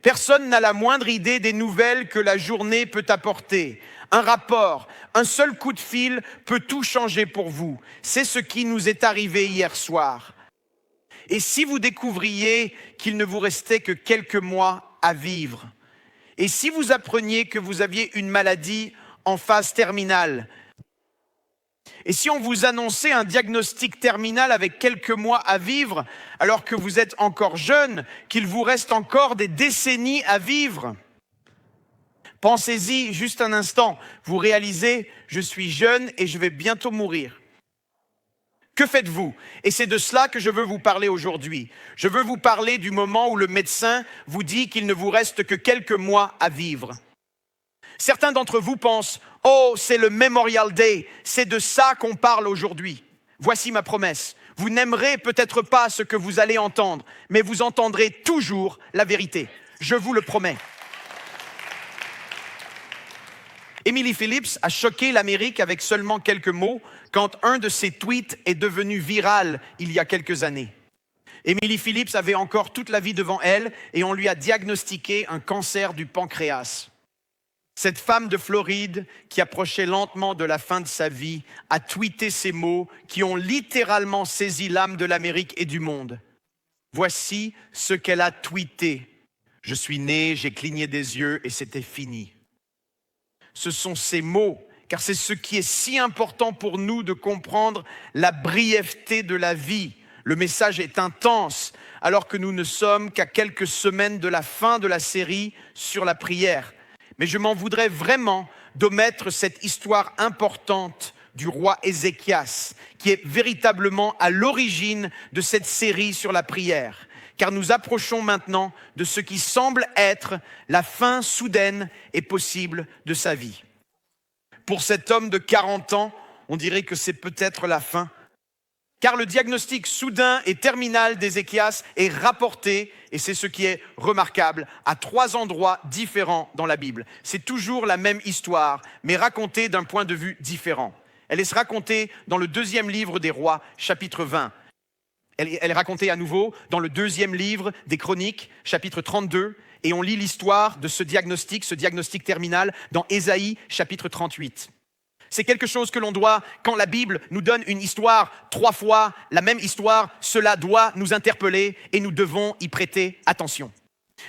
Personne n'a la moindre idée des nouvelles que la journée peut apporter. Un rapport, un seul coup de fil peut tout changer pour vous. C'est ce qui nous est arrivé hier soir. Et si vous découvriez qu'il ne vous restait que quelques mois à vivre, et si vous appreniez que vous aviez une maladie en phase terminale, et si on vous annonçait un diagnostic terminal avec quelques mois à vivre, alors que vous êtes encore jeune, qu'il vous reste encore des décennies à vivre. Pensez-y juste un instant, vous réalisez, je suis jeune et je vais bientôt mourir. Que faites-vous? Et c'est de cela que je veux vous parler aujourd'hui. Je veux vous parler du moment où le médecin vous dit qu'il ne vous reste que quelques mois à vivre. Certains d'entre vous pensent, oh, c'est le Memorial Day, c'est de ça qu'on parle aujourd'hui. Voici ma promesse. Vous n'aimerez peut-être pas ce que vous allez entendre, mais vous entendrez toujours la vérité. Je vous le promets. Emily Phillips a choqué l'Amérique avec seulement quelques mots quand un de ses tweets est devenu viral il y a quelques années. Emily Phillips avait encore toute la vie devant elle et on lui a diagnostiqué un cancer du pancréas. Cette femme de Floride, qui approchait lentement de la fin de sa vie, a tweeté ces mots qui ont littéralement saisi l'âme de l'Amérique et du monde. Voici ce qu'elle a tweeté. Je suis née, j'ai cligné des yeux et c'était fini. Ce sont ces mots, car c'est ce qui est si important pour nous de comprendre la brièveté de la vie. Le message est intense, alors que nous ne sommes qu'à quelques semaines de la fin de la série sur la prière. Mais je m'en voudrais vraiment d'omettre cette histoire importante du roi Ézéchias, qui est véritablement à l'origine de cette série sur la prière. Car nous approchons maintenant de ce qui semble être la fin soudaine et possible de sa vie. Pour cet homme de 40 ans, on dirait que c'est peut-être la fin. Car le diagnostic soudain et terminal d'Ézéchias est rapporté, et c'est ce qui est remarquable, à 3 endroits différents dans la Bible. C'est toujours la même histoire, mais racontée d'un point de vue différent. Elle est racontée dans le 2e livre des Rois, chapitre 20. Elle est racontée à nouveau dans le 2e livre des Chroniques, chapitre 32, et on lit l'histoire de ce diagnostic terminal, dans Ésaïe, chapitre 38. C'est quelque chose que l'on doit, quand la Bible nous donne une histoire 3 fois, la même histoire, cela doit nous interpeller et nous devons y prêter attention.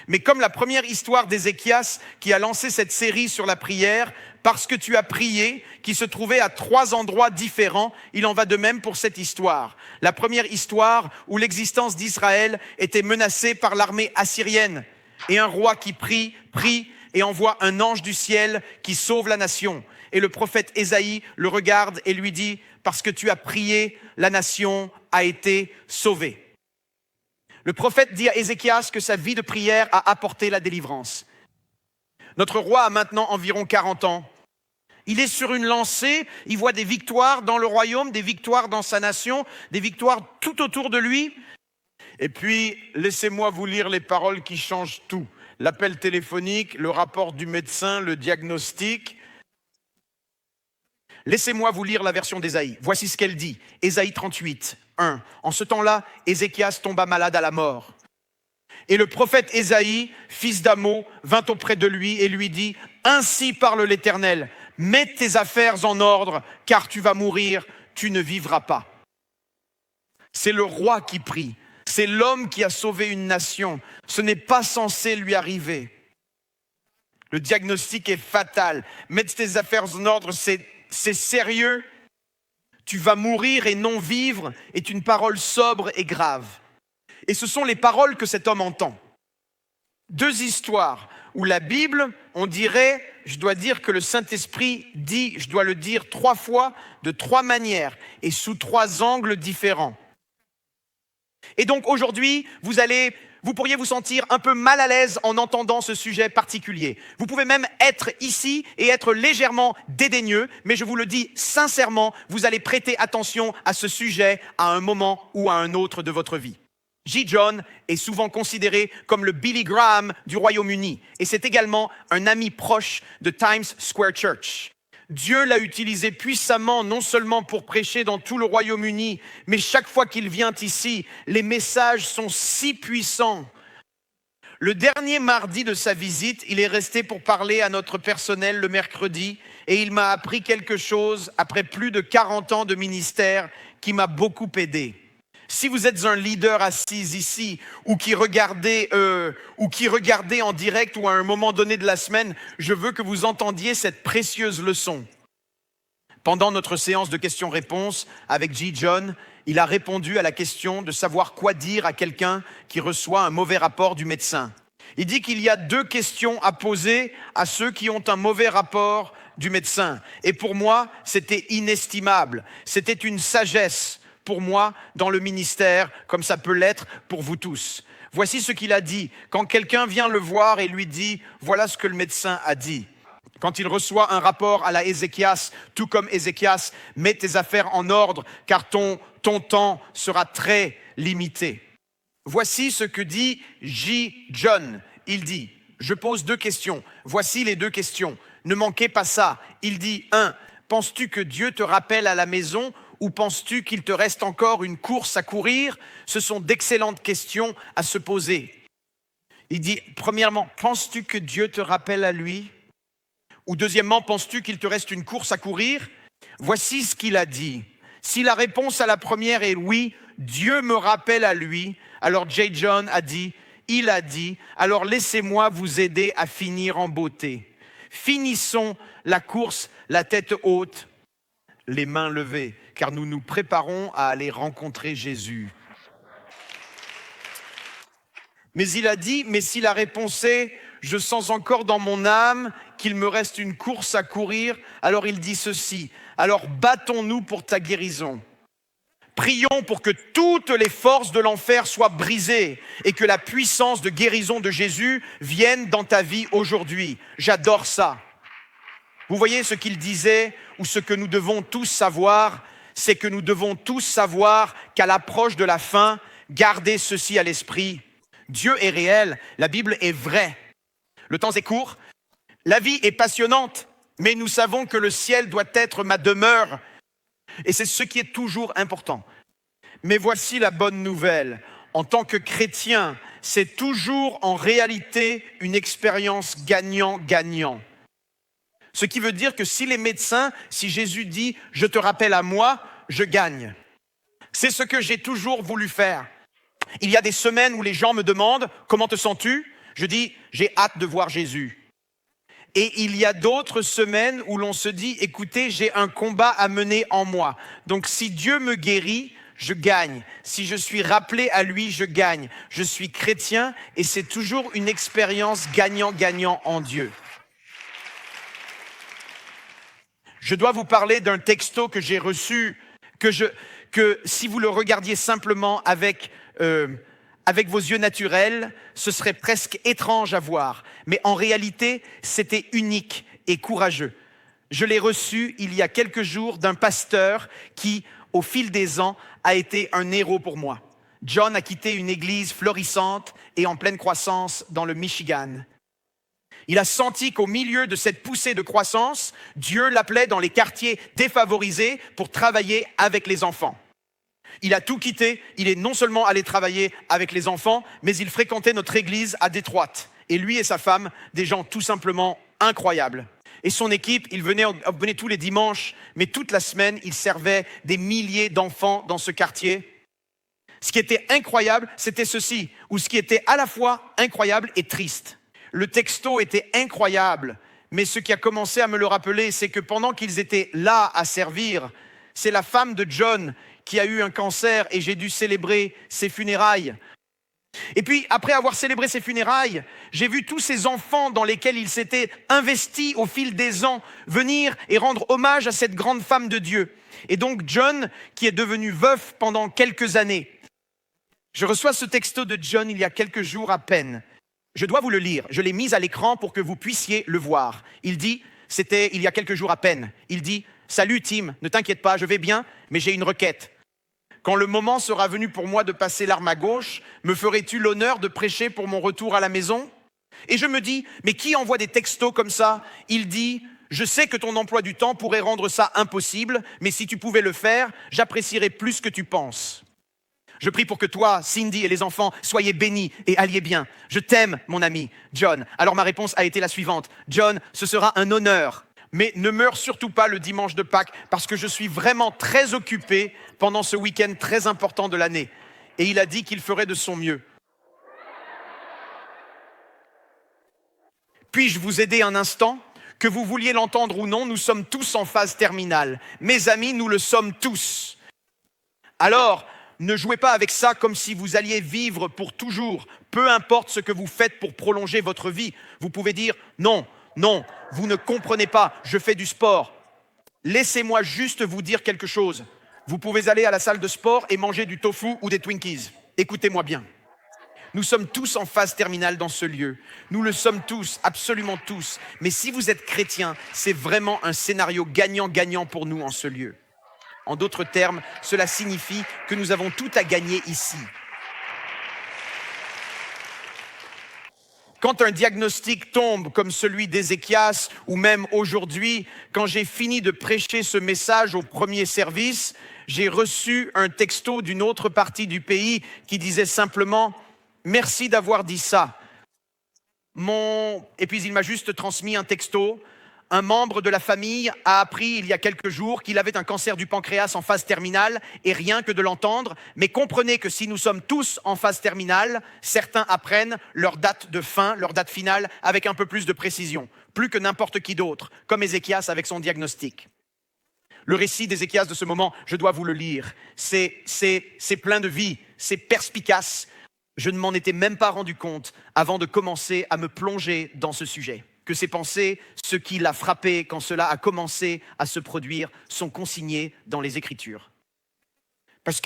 Mais comme la première histoire d'Ézéchias qui a lancé cette série sur la prière, parce que tu as prié, qui se trouvait à 3 endroits différents, il en va de même pour cette histoire. La première histoire où l'existence d'Israël était menacée par l'armée assyrienne et un roi qui prie et envoie un ange du ciel qui sauve la nation. Et le prophète Ésaïe le regarde et lui dit « Parce que tu as prié, la nation a été sauvée ». Le prophète dit à Ézéchias que sa vie de prière a apporté la délivrance. Notre roi a maintenant environ 40 ans. Il est sur une lancée, il voit des victoires dans le royaume, des victoires dans sa nation, des victoires tout autour de lui. Et puis, laissez-moi vous lire les paroles qui changent tout. L'appel téléphonique, le rapport du médecin, le diagnostic. Laissez-moi vous lire la version d'Ésaïe. Voici ce qu'elle dit. Ésaïe 38, 1. En ce temps-là, Ézéchias tomba malade à la mort. Et le prophète Ésaïe, fils d'Amo, vint auprès de lui et lui dit « Ainsi parle l'Éternel, mets tes affaires en ordre, car tu vas mourir, tu ne vivras pas. » C'est le roi qui prie. C'est l'homme qui a sauvé une nation. Ce n'est pas censé lui arriver. Le diagnostic est fatal. Mettre tes affaires en ordre, c'est sérieux. Tu vas mourir et non vivre est une parole sobre et grave. Et ce sont les paroles que cet homme entend. 2 histoires où la Bible, on dirait, je dois dire que le Saint-Esprit dit, je dois le dire 3 fois, de 3 manières et sous 3 angles différents. Et donc aujourd'hui, vous pourriez vous sentir un peu mal à l'aise en entendant ce sujet particulier. Vous pouvez même être ici et être légèrement dédaigneux, mais je vous le dis sincèrement, vous allez prêter attention à ce sujet à un moment ou à un autre de votre vie. J. John est souvent considéré comme le Billy Graham du Royaume-Uni et c'est également un ami proche de Times Square Church. Dieu l'a utilisé puissamment, non seulement pour prêcher dans tout le Royaume-Uni, mais chaque fois qu'il vient ici, les messages sont si puissants. Le dernier mardi de sa visite, il est resté pour parler à notre personnel le mercredi et il m'a appris quelque chose après plus de 40 ans de ministère qui m'a beaucoup aidé. Si vous êtes un leader assis ici ou qui regardez en direct ou à un moment donné de la semaine, je veux que vous entendiez cette précieuse leçon. Pendant notre séance de questions-réponses avec G. John, il a répondu à la question de savoir quoi dire à quelqu'un qui reçoit un mauvais rapport du médecin. Il dit qu'il y a 2 questions à poser à ceux qui ont un mauvais rapport du médecin. Et pour moi, c'était inestimable. C'était une sagesse pour moi dans le ministère, comme ça peut l'être pour vous tous. Voici ce qu'il a dit. Quand quelqu'un vient le voir et lui dit « Voilà ce que le médecin a dit ». Quand il reçoit un rapport à la Ézéchias, tout comme Ézéchias, mets tes affaires en ordre, car ton temps sera très limité. Voici ce que dit J. John. Il dit, je pose 2 questions. Voici les 2 questions. Ne manquez pas ça. Il dit, 1, penses-tu que Dieu te rappelle à la maison ou penses-tu qu'il te reste encore une course à courir? Ce sont d'excellentes questions à se poser. Il dit, premièrement, penses-tu que Dieu te rappelle à lui? Ou deuxièmement, penses-tu qu'il te reste une course à courir? Voici ce qu'il a dit. Si la réponse à la première est oui, Dieu me rappelle à lui, alors J. John a dit, il a dit, alors laissez-moi vous aider à finir en beauté. Finissons la course, la tête haute, les mains levées, car nous nous préparons à aller rencontrer Jésus. Mais il a dit, mais si la réponse est, je sens encore dans mon âme qu'il me reste une course à courir, alors il dit ceci, alors battons-nous pour ta guérison. Prions pour que toutes les forces de l'enfer soient brisées et que la puissance de guérison de Jésus vienne dans ta vie aujourd'hui. J'adore ça. Vous voyez ce qu'il disait ou ce que nous devons tous savoir, c'est que nous devons tous savoir qu'à l'approche de la fin, gardez ceci à l'esprit. Dieu est réel, la Bible est vraie. Le temps est court, la vie est passionnante, mais nous savons que le ciel doit être ma demeure. Et c'est ce qui est toujours important. Mais voici la bonne nouvelle. En tant que chrétien, c'est toujours en réalité une expérience gagnant-gagnant. Ce qui veut dire que si les médecins, si Jésus dit « je te rappelle à moi », je gagne. C'est ce que j'ai toujours voulu faire. Il y a des semaines où les gens me demandent « comment te sens-tu » Je dis « j'ai hâte de voir Jésus ». Et il y a d'autres semaines où l'on se dit « écoutez, j'ai un combat à mener en moi ». Donc si Dieu me guérit, je gagne. Si je suis rappelé à lui, je gagne. Je suis chrétien et c'est toujours une expérience gagnant-gagnant en Dieu. Je dois vous parler d'un texto que j'ai reçu, que si vous le regardiez simplement avec vos yeux naturels, ce serait presque étrange à voir. Mais en réalité, c'était unique et courageux. Je l'ai reçu il y a quelques jours d'un pasteur qui, au fil des ans, a été un héros pour moi. John a quitté une église florissante et en pleine croissance dans le Michigan. Il a senti qu'au milieu de cette poussée de croissance, Dieu l'appelait dans les quartiers défavorisés pour travailler avec les enfants. Il a tout quitté, il est non seulement allé travailler avec les enfants, mais il fréquentait notre église à Détroit. Et lui et sa femme, des gens tout simplement incroyables. Et son équipe, ils venaient tous les dimanches, mais toute la semaine, ils servaient des milliers d'enfants dans ce quartier. Ce qui était incroyable, c'était ceci, ou ce qui était à la fois incroyable et triste. Le texto était incroyable, mais ce qui a commencé à me le rappeler, c'est que pendant qu'ils étaient là à servir, c'est la femme de John qui a eu un cancer et j'ai dû célébrer ses funérailles. Et puis, après avoir célébré ses funérailles, j'ai vu tous ces enfants dans lesquels il s'était investi au fil des ans venir et rendre hommage à cette grande femme de Dieu. Et donc John, qui est devenu veuf pendant quelques années. Je reçois ce texto de John il y a quelques jours à peine. Je dois vous le lire, je l'ai mis à l'écran pour que vous puissiez le voir. Il dit, c'était il y a quelques jours à peine, il dit « Salut Tim, ne t'inquiète pas, je vais bien, mais j'ai une requête. Quand le moment sera venu pour moi de passer l'arme à gauche, me ferais-tu l'honneur de prêcher pour mon retour à la maison ?» Et je me dis « Mais qui envoie des textos comme ça ?» Il dit « Je sais que ton emploi du temps pourrait rendre ça impossible, mais si tu pouvais le faire, j'apprécierais plus que tu penses. » Je prie pour que toi, Cindy et les enfants soyez bénis et alliez bien. Je t'aime, mon ami, John. Alors ma réponse a été la suivante. John, ce sera un honneur. Mais ne meurs surtout pas le dimanche de Pâques parce que je suis vraiment très occupé pendant ce week-end très important de l'année. Et il a dit qu'il ferait de son mieux. Puis-je vous aider un instant ? Que vous vouliez l'entendre ou non, nous sommes tous en phase terminale. Mes amis, nous le sommes tous. Alors, ne jouez pas avec ça comme si vous alliez vivre pour toujours. Peu importe ce que vous faites pour prolonger votre vie. Vous pouvez dire « Non, non, vous ne comprenez pas, je fais du sport. » Laissez-moi juste vous dire quelque chose. Vous pouvez aller à la salle de sport et manger du tofu ou des Twinkies. Écoutez-moi bien. Nous sommes tous en phase terminale dans ce lieu. Nous le sommes tous, absolument tous. Mais si vous êtes chrétien, c'est vraiment un scénario gagnant-gagnant pour nous en ce lieu. En d'autres termes, cela signifie que nous avons tout à gagner ici. Quand un diagnostic tombe comme celui d'Ézéchias, ou même aujourd'hui, quand j'ai fini de prêcher ce message au premier service, j'ai reçu un texto d'une autre partie du pays qui disait simplement « Merci d'avoir dit ça ». Et puis il m'a juste transmis un texto. Un membre de la famille a appris il y a quelques jours qu'il avait un cancer du pancréas en phase terminale et rien que de l'entendre. Mais comprenez que si nous sommes tous en phase terminale, certains apprennent leur date de fin, leur date finale avec un peu plus de précision. Plus que n'importe qui d'autre, comme Ézéchias avec son diagnostic. Le récit d'Ézéchias de ce moment, je dois vous le lire. C'est plein de vie, c'est perspicace. Je ne m'en étais même pas rendu compte avant de commencer à me plonger dans ce sujet. Que ces pensées, ce qui l'a frappé quand cela a commencé à se produire, sont consignées dans les Écritures. Parce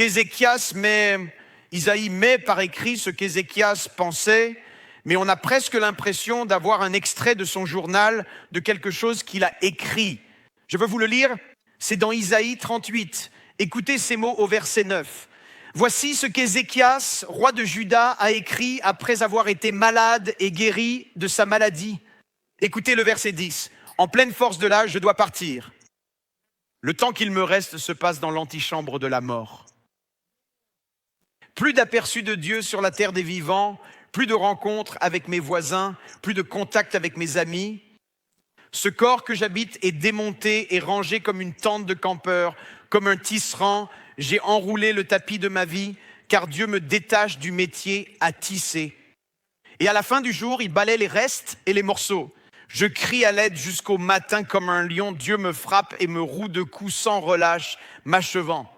Isaïe met par écrit ce qu'Ézéchias pensait, mais on a presque l'impression d'avoir un extrait de son journal, de quelque chose qu'il a écrit. Je veux vous le lire, c'est dans Isaïe 38. Écoutez ces mots au verset 9. Voici ce qu'Ézéchias, roi de Juda, a écrit après avoir été malade et guéri de sa maladie. Écoutez le verset 10. En pleine force de l'âge, je dois partir. Le temps qu'il me reste se passe dans l'antichambre de la mort. Plus d'aperçus de Dieu sur la terre des vivants, plus de rencontres avec mes voisins, plus de contacts avec mes amis. Ce corps que j'habite est démonté et rangé comme une tente de campeur, comme un tisserand. J'ai enroulé le tapis de ma vie, car Dieu me détache du métier à tisser. Et à la fin du jour, il balaie les restes et les morceaux. Je crie à l'aide jusqu'au matin comme un lion. Dieu me frappe et me roue de coups sans relâche, m'achevant.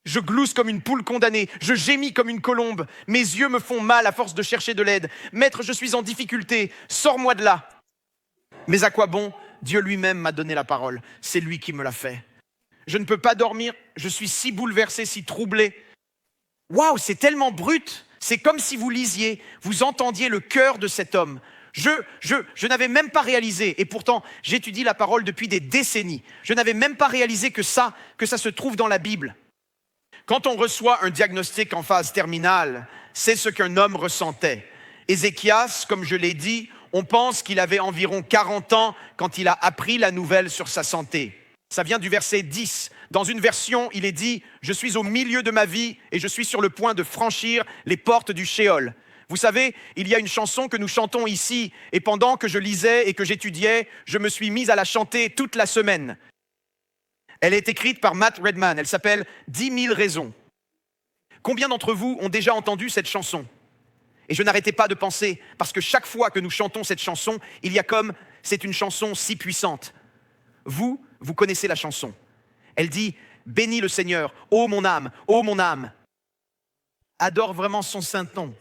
Je glousse comme une poule condamnée. Je gémis comme une colombe. Mes yeux me font mal à force de chercher de l'aide. Maître, je suis en difficulté. Sors-moi de là. Mais à quoi bon ? Dieu lui-même m'a donné la parole. C'est lui qui me l'a fait. Je ne peux pas dormir. Je suis si bouleversé, si troublé. Waouh, c'est tellement brut. C'est comme si vous lisiez, vous entendiez le cœur de cet homme. Je n'avais même pas réalisé, et pourtant j'étudie la parole depuis des décennies, je n'avais même pas réalisé que ça se trouve dans la Bible. Quand on reçoit un diagnostic en phase terminale, c'est ce qu'un homme ressentait. Ézéchias, comme je l'ai dit, on pense qu'il avait environ 40 ans quand il a appris la nouvelle sur sa santé. Ça vient du verset 10. Dans une version, il est dit « Je suis au milieu de ma vie et je suis sur le point de franchir les portes du Sheol ». Vous savez, il y a une chanson que nous chantons ici et pendant que je lisais et que j'étudiais, je me suis mise à la chanter toute la semaine. Elle est écrite par Matt Redman, elle s'appelle « 10 000 raisons ». Combien d'entre vous ont déjà entendu cette chanson ? Et je n'arrêtais pas de penser, parce que chaque fois que nous chantons cette chanson, il y a comme « c'est une chanson si puissante ». Vous connaissez la chanson. Elle dit « Bénis le Seigneur, ô mon âme, ô mon âme ». Adore vraiment son saint nom.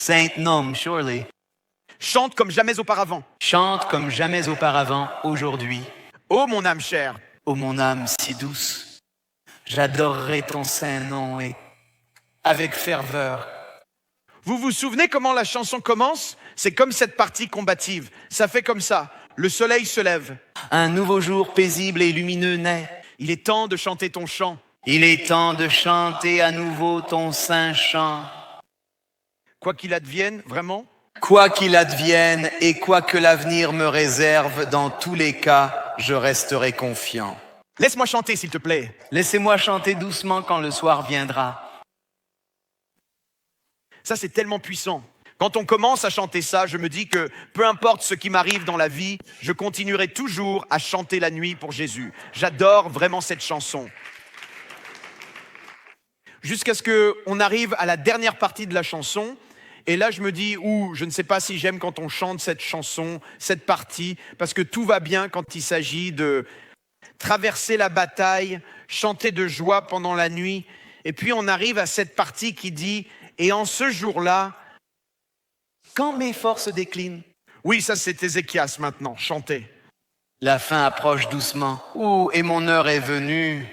Saint nom, surely. Chante comme jamais auparavant. Chante comme jamais auparavant aujourd'hui. Ô mon âme chère. Ô mon âme si douce. J'adorerai ton saint nom et avec ferveur. Vous vous souvenez comment la chanson commence ? C'est comme cette partie combative. Ça fait comme ça. Le soleil se lève. Un nouveau jour paisible et lumineux naît. Il est temps de chanter ton chant. Il est temps de chanter à nouveau ton saint chant. Quoi qu'il advienne, vraiment ? Quoi qu'il advienne et quoi que l'avenir me réserve, dans tous les cas, je resterai confiant. Laisse-moi chanter, s'il te plaît. Laissez-moi chanter doucement quand le soir viendra. Ça, c'est tellement puissant. Quand on commence à chanter ça, je me dis que peu importe ce qui m'arrive dans la vie, je continuerai toujours à chanter la nuit pour Jésus. J'adore vraiment cette chanson. Jusqu'à ce qu'on arrive à la dernière partie de la chanson. Et là, je me dis, je ne sais pas si j'aime quand on chante cette chanson, cette partie, parce que tout va bien quand il s'agit de traverser la bataille, chanter de joie pendant la nuit. Et puis on arrive à cette partie qui dit, et en ce jour-là, Quand mes forces déclinent, oui, ça c'est Ézéchias maintenant, chantez. la fin approche doucement. Et mon heure est venue.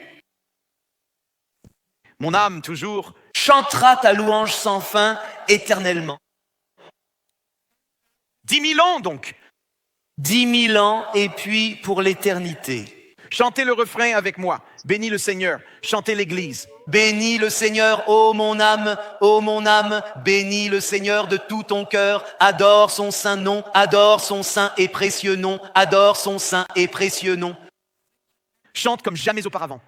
Mon âme, toujours, Chantera ta louange sans fin éternellement. 10 000 ans donc. 10 000 ans et puis pour l'éternité. Chantez le refrain avec moi. Bénis le Seigneur. Chantez l'Église. Bénis le Seigneur, ô mon âme, bénis le Seigneur de tout ton cœur, adore son saint nom, adore son saint et précieux nom, adore son saint et précieux nom. Chante comme jamais auparavant.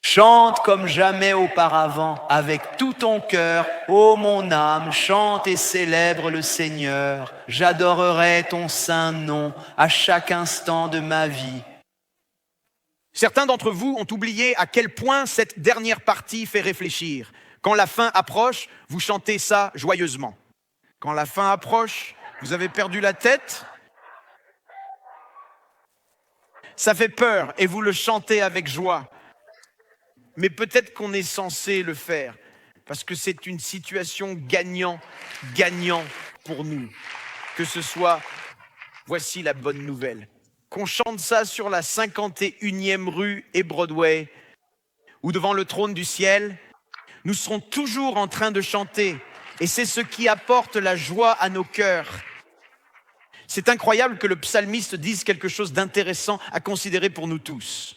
Chante comme jamais auparavant, avec tout ton cœur, ô mon âme, chante et célèbre le Seigneur. J'adorerai ton saint nom à chaque instant de ma vie. Certains d'entre vous ont oublié à quel point cette dernière partie fait réfléchir. Quand la fin approche, vous chantez ça joyeusement. Quand la fin approche, vous avez perdu la tête. Ça fait peur et vous le chantez avec joie. Mais peut-être qu'on est censé le faire parce que c'est une situation gagnant pour nous. Que ce soit, voici la bonne nouvelle. Qu'on chante ça sur la 51e rue et Broadway ou devant le trône du ciel, nous serons toujours en train de chanter et c'est ce qui apporte la joie à nos cœurs. C'est incroyable que le psalmiste dise quelque chose d'intéressant à considérer pour nous tous.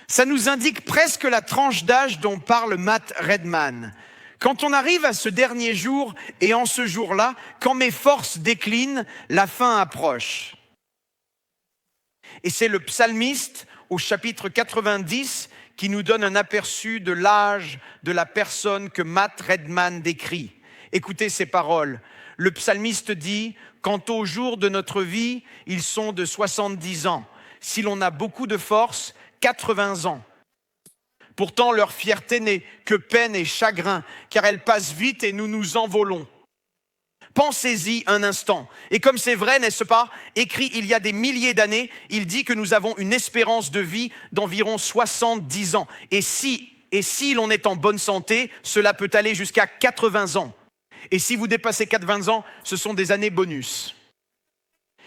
Ça nous indique presque la tranche d'âge dont parle Matt Redman. Quand on arrive à ce dernier jour et en ce jour-là, quand mes forces déclinent, la fin approche. Et c'est le psalmiste au chapitre 90 qui nous donne un aperçu de l'âge de la personne que Matt Redman décrit. Écoutez ces paroles. Le psalmiste dit « Quant aux jours de notre vie, ils sont de 70 ans. Si l'on a beaucoup de force, 80 ans. Pourtant, leur fierté n'est que peine et chagrin, car elle passe vite et nous nous envolons. » Pensez-y un instant. Et comme c'est vrai, n'est-ce pas, écrit il y a des milliers d'années, il dit que nous avons une espérance de vie d'environ 70 ans. Et si l'on est en bonne santé, cela peut aller jusqu'à 80 ans. Et si vous dépassez 80 ans, ce sont des années bonus.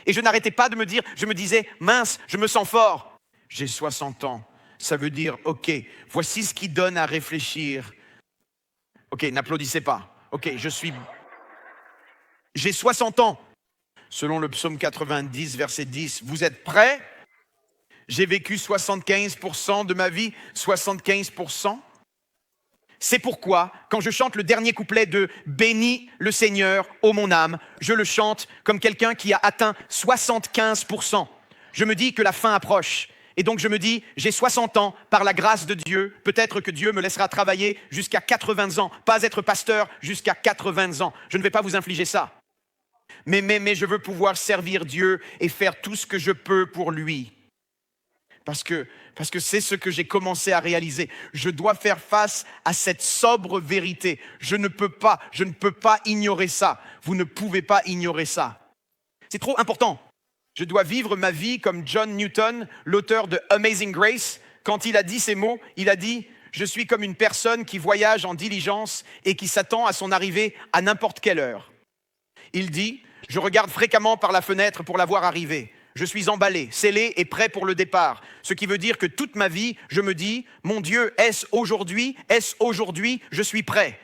Et je n'arrêtais pas de me dire, je me disais, mince, je me sens fort. J'ai 60 ans. Ça veut dire, ok, voici ce qui donne à réfléchir. Ok, n'applaudissez pas. Ok, j'ai 60 ans. Selon le psaume 90, verset 10, vous êtes prêts? J'ai vécu 75% de ma vie, 75%. C'est pourquoi, quand je chante le dernier couplet de « Bénis le Seigneur, ô mon âme », je le chante comme quelqu'un qui a atteint 75%. Je me dis que la fin approche. Et donc je me dis, j'ai 60 ans, par la grâce de Dieu, peut-être que Dieu me laissera travailler jusqu'à 80 ans, pas être pasteur jusqu'à 80 ans. Je ne vais pas vous infliger ça. Mais je veux pouvoir servir Dieu et faire tout ce que je peux pour lui. Parce que c'est ce que j'ai commencé à réaliser. Je dois faire face à cette sobre vérité. Je ne peux pas ignorer ça. Vous ne pouvez pas ignorer ça. C'est trop important. Je dois vivre ma vie comme John Newton, l'auteur de Amazing Grace. Quand il a dit ces mots, il a dit « Je suis comme une personne qui voyage en diligence et qui s'attend à son arrivée à n'importe quelle heure. » Il dit « Je regarde fréquemment par la fenêtre pour la voir arriver. Je suis emballé, scellé et prêt pour le départ. Ce qui veut dire que toute ma vie, je me dis « Mon Dieu, est-ce aujourd'hui? Je suis prêt. »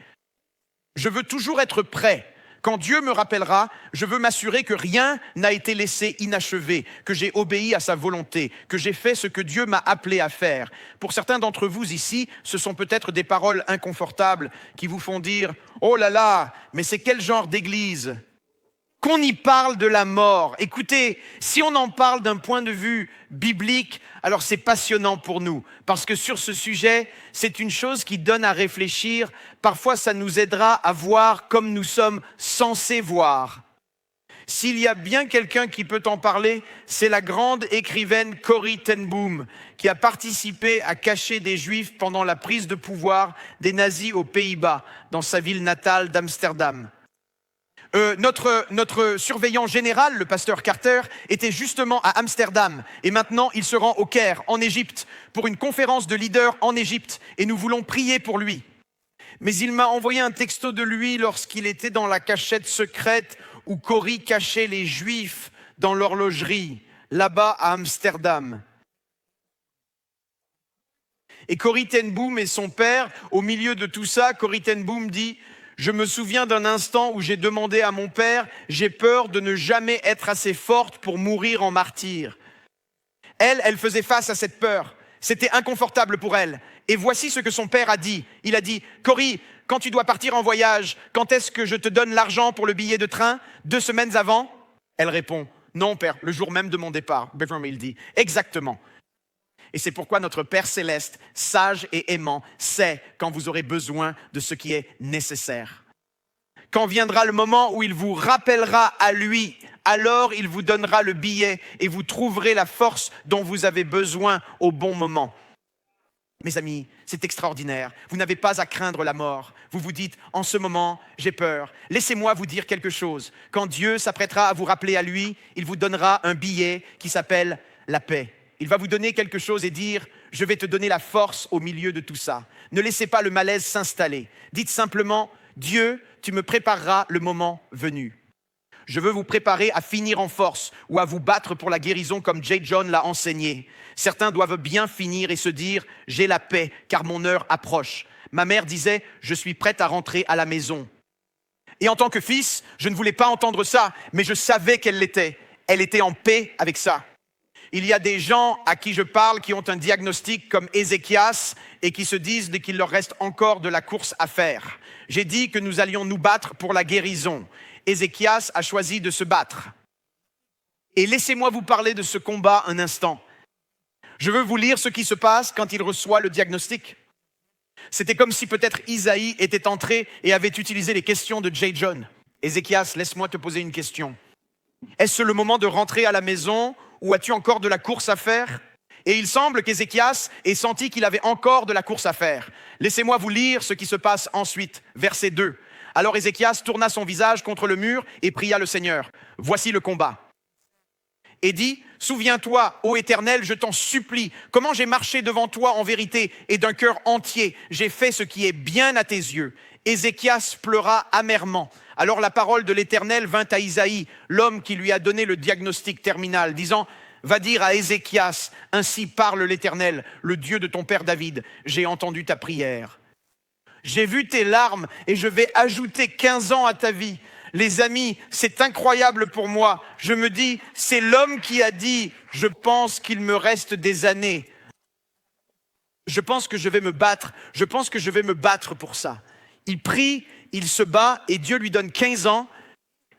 Je veux toujours être prêt. Quand Dieu me rappellera, je veux m'assurer que rien n'a été laissé inachevé, que j'ai obéi à sa volonté, que j'ai fait ce que Dieu m'a appelé à faire. Pour certains d'entre vous ici, ce sont peut-être des paroles inconfortables qui vous font dire « Oh là là, mais c'est quel genre d'église ?» qu'on y parle de la mort. Écoutez, si on en parle d'un point de vue biblique, alors c'est passionnant pour nous, parce que sur ce sujet, c'est une chose qui donne à réfléchir. Parfois, ça nous aidera à voir comme nous sommes censés voir. S'il y a bien quelqu'un qui peut en parler, c'est la grande écrivaine Corrie ten Boom, qui a participé à cacher des Juifs pendant la prise de pouvoir des nazis aux Pays-Bas, dans sa ville natale d'Amsterdam. Notre surveillant général, le pasteur Carter, était justement à Amsterdam et maintenant il se rend au Caire, en Égypte, pour une conférence de leaders en Égypte et nous voulons prier pour lui. Mais il m'a envoyé un texto de lui lorsqu'il était dans la cachette secrète où Corrie cachait les Juifs dans l'horlogerie, là-bas à Amsterdam. Et Corrie ten Boom et son père, au milieu de tout ça, Corrie ten Boom dit « Je me souviens d'un instant où j'ai demandé à mon père, j'ai peur de ne jamais être assez forte pour mourir en martyr. » Elle faisait face à cette peur. C'était inconfortable pour elle. Et voici ce que son père a dit. Il a dit, « Corrie, quand tu dois partir en voyage, quand est-ce que je te donne l'argent pour le billet de train? 2 semaines avant ?» Elle répond, « Non, père, le jour même de mon départ. » Beverly dit, « Exactement. » Et c'est pourquoi notre Père Céleste, sage et aimant, sait quand vous aurez besoin de ce qui est nécessaire. Quand viendra le moment où il vous rappellera à lui, alors il vous donnera le billet et vous trouverez la force dont vous avez besoin au bon moment. Mes amis, c'est extraordinaire. Vous n'avez pas à craindre la mort. Vous vous dites, en ce moment, j'ai peur. Laissez-moi vous dire quelque chose. Quand Dieu s'apprêtera à vous rappeler à lui, il vous donnera un billet qui s'appelle la paix. Il va vous donner quelque chose et dire, je vais te donner la force au milieu de tout ça. Ne laissez pas le malaise s'installer. Dites simplement, Dieu, tu me prépareras le moment venu. Je veux vous préparer à finir en force ou à vous battre pour la guérison comme J. John l'a enseigné. Certains doivent bien finir et se dire, j'ai la paix car mon heure approche. Ma mère disait, je suis prête à rentrer à la maison. Et en tant que fils, je ne voulais pas entendre ça, mais je savais qu'elle l'était. Elle était en paix avec ça. Il y a des gens à qui je parle qui ont un diagnostic comme Ézéchias et qui se disent qu'il leur reste encore de la course à faire. J'ai dit que nous allions nous battre pour la guérison. Ézéchias a choisi de se battre. Et laissez-moi vous parler de ce combat un instant. Je veux vous lire ce qui se passe quand il reçoit le diagnostic. C'était comme si peut-être Isaïe était entré et avait utilisé les questions de J. John. Ézéchias, laisse-moi te poser une question. Est-ce le moment de rentrer à la maison ou as-tu encore de la course à faire? Et il semble qu'Ézéchias ait senti qu'il avait encore de la course à faire. Laissez-moi vous lire ce qui se passe ensuite, verset 2. Alors Ézéchias tourna son visage contre le mur et pria le Seigneur. Voici le combat. Et dit, souviens-toi, ô Éternel, je t'en supplie, comment j'ai marché devant toi en vérité et d'un cœur entier, j'ai fait ce qui est bien à tes yeux. Ézéchias pleura amèrement. Alors la parole de l'Éternel vint à Isaïe, l'homme qui lui a donné le diagnostic terminal, disant, va dire à Ézéchias, ainsi parle l'Éternel, le Dieu de ton père David, j'ai entendu ta prière. J'ai vu tes larmes et je vais ajouter 15 ans à ta vie. Les amis, c'est incroyable pour moi. Je me dis, c'est l'homme qui a dit, je pense qu'il me reste des années. Je pense que je vais me battre. Je pense que je vais me battre pour ça. Il prie, il se bat et Dieu lui donne 15 ans.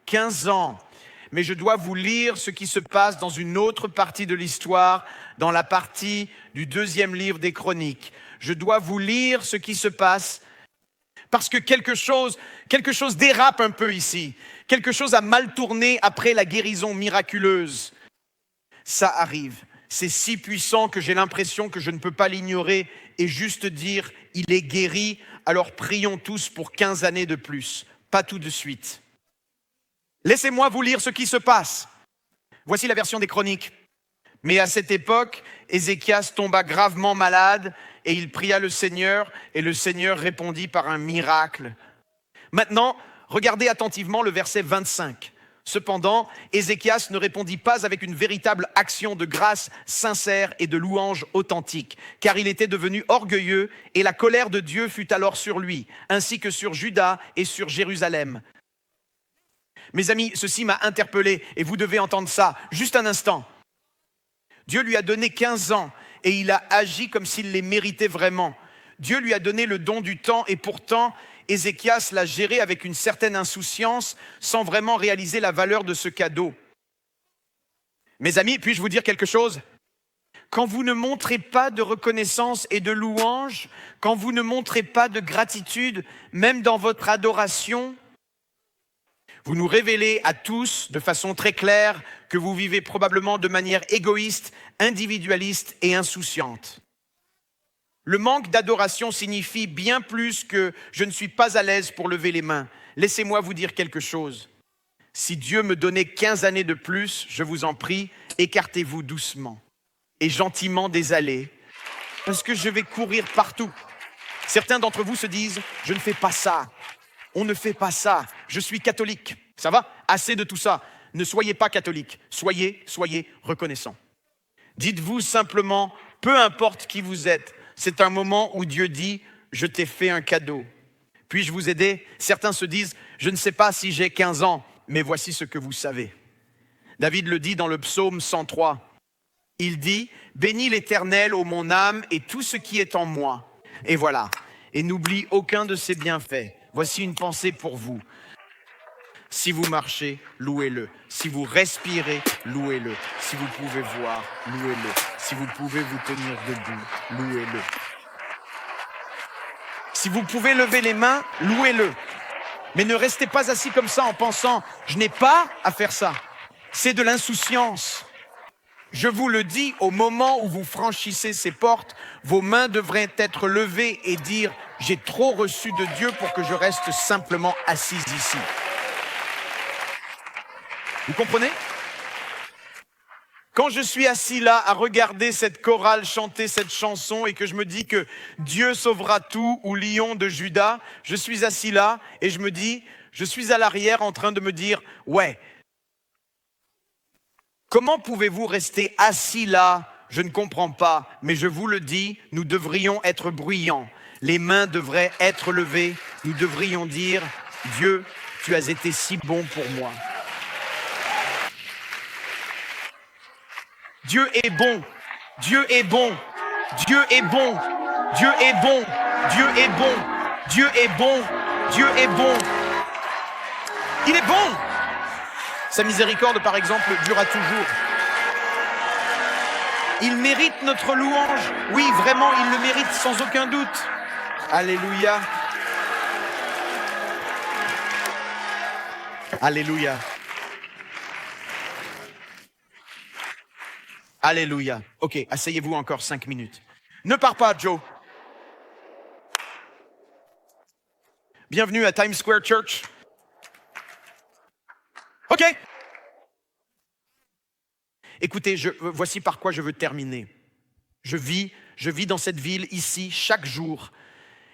15 ans. Mais je dois vous lire ce qui se passe dans une autre partie de l'histoire, dans la partie du 2e livre des Chroniques. Je dois vous lire ce qui se passe parce que quelque chose dérape un peu ici. Quelque chose a mal tourné après la guérison miraculeuse. Ça arrive. C'est si puissant que j'ai l'impression que je ne peux pas l'ignorer et juste dire « il est guéri », alors prions tous pour 15 années de plus. Pas tout de suite. Laissez-moi vous lire ce qui se passe. Voici la version des Chroniques. Mais à cette époque, Ézéchias tomba gravement malade et il pria le Seigneur et le Seigneur répondit par un miracle. Maintenant, regardez attentivement le verset 25. Cependant, Ézéchias ne répondit pas avec une véritable action de grâce sincère et de louange authentique, car il était devenu orgueilleux et la colère de Dieu fut alors sur lui, ainsi que sur Juda et sur Jérusalem. Mes amis, ceci m'a interpellé et vous devez entendre ça. Juste un instant. Dieu lui a donné 15 ans et il a agi comme s'il les méritait vraiment. Dieu lui a donné le don du temps et pourtant, Ézéchias l'a géré avec une certaine insouciance, sans vraiment réaliser la valeur de ce cadeau. Mes amis, puis-je vous dire quelque chose ? Quand vous ne montrez pas de reconnaissance et de louange, quand vous ne montrez pas de gratitude, même dans votre adoration, vous nous révélez à tous de façon très claire que vous vivez probablement de manière égoïste, individualiste et insouciante. Le manque d'adoration signifie bien plus que je ne suis pas à l'aise pour lever les mains. Laissez-moi vous dire quelque chose. Si Dieu me donnait 15 années de plus, je vous en prie, écartez-vous doucement et gentiment des allées, parce que je vais courir partout. Certains d'entre vous se disent, je ne fais pas ça, on ne fait pas ça, je suis catholique. Ça va ? Assez de tout ça. Ne soyez pas catholique, soyez reconnaissants. Dites-vous simplement, peu importe qui vous êtes, c'est un moment où Dieu dit, je t'ai fait un cadeau. Puis-je vous aider ? Certains se disent, je ne sais pas si j'ai 15 ans, mais voici ce que vous savez. David le dit dans le psaume 103. Il dit, bénis l'Éternel, ô mon âme, et tout ce qui est en moi. Et voilà, et n'oublie aucun de ses bienfaits. Voici une pensée pour vous. Si vous marchez, louez-le. Si vous respirez, louez-le. Si vous pouvez voir, louez-le. Si vous pouvez vous tenir debout, louez-le. Si vous pouvez lever les mains, louez-le. Mais ne restez pas assis comme ça en pensant, je n'ai pas à faire ça. C'est de l'insouciance. Je vous le dis, au moment où vous franchissez ces portes, vos mains devraient être levées et dire « J'ai trop reçu de Dieu pour que je reste simplement assise ici. » Vous comprenez ? Quand je suis assis là à regarder cette chorale chanter cette chanson et que je me dis que Dieu sauvera tout ou Lion de Juda, je suis assis là et je me dis, je suis à l'arrière en train de me dire « Ouais, comment pouvez-vous rester assis là ? Je ne comprends pas, mais je vous le dis, nous devrions être bruyants. Les mains devraient être levées. Nous devrions dire, Dieu, tu as été si bon pour moi. Dieu est bon. Dieu est bon. Dieu est bon. Dieu est bon. Dieu est bon. Dieu est bon. Dieu est bon. Il est bon. Sa miséricorde, par exemple, durera toujours. Il mérite notre louange. Oui, vraiment, il le mérite sans aucun doute. Alléluia. Alléluia. Alléluia. Ok, asseyez-vous encore 5 minutes. Ne pars pas, Joe. Bienvenue à Times Square Church. Ok. Écoutez, voici par quoi je veux terminer. Je vis dans cette ville ici chaque jour.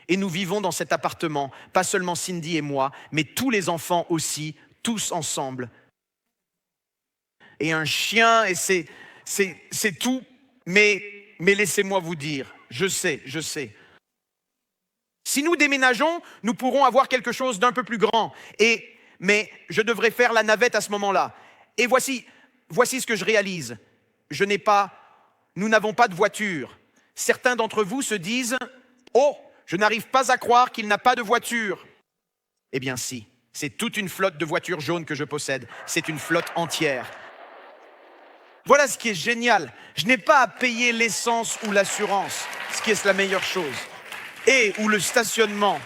Et nous vivons dans cet appartement, pas seulement Cindy et moi, mais tous les enfants aussi, tous ensemble. Et un chien, et c'est tout. Mais laissez-moi vous dire, je sais. Si nous déménageons, nous pourrons avoir quelque chose d'un peu plus grand. Mais je devrais faire la navette à ce moment-là. Et voici ce que je réalise. Nous n'avons pas de voiture. Certains d'entre vous se disent « Oh, je n'arrive pas à croire qu'il n'a pas de voiture. » Eh bien si, c'est toute une flotte de voitures jaunes que je possède. C'est une flotte entière. Voilà ce qui est génial. Je n'ai pas à payer l'essence ou l'assurance, ce qui est la meilleure chose. Ou le stationnement.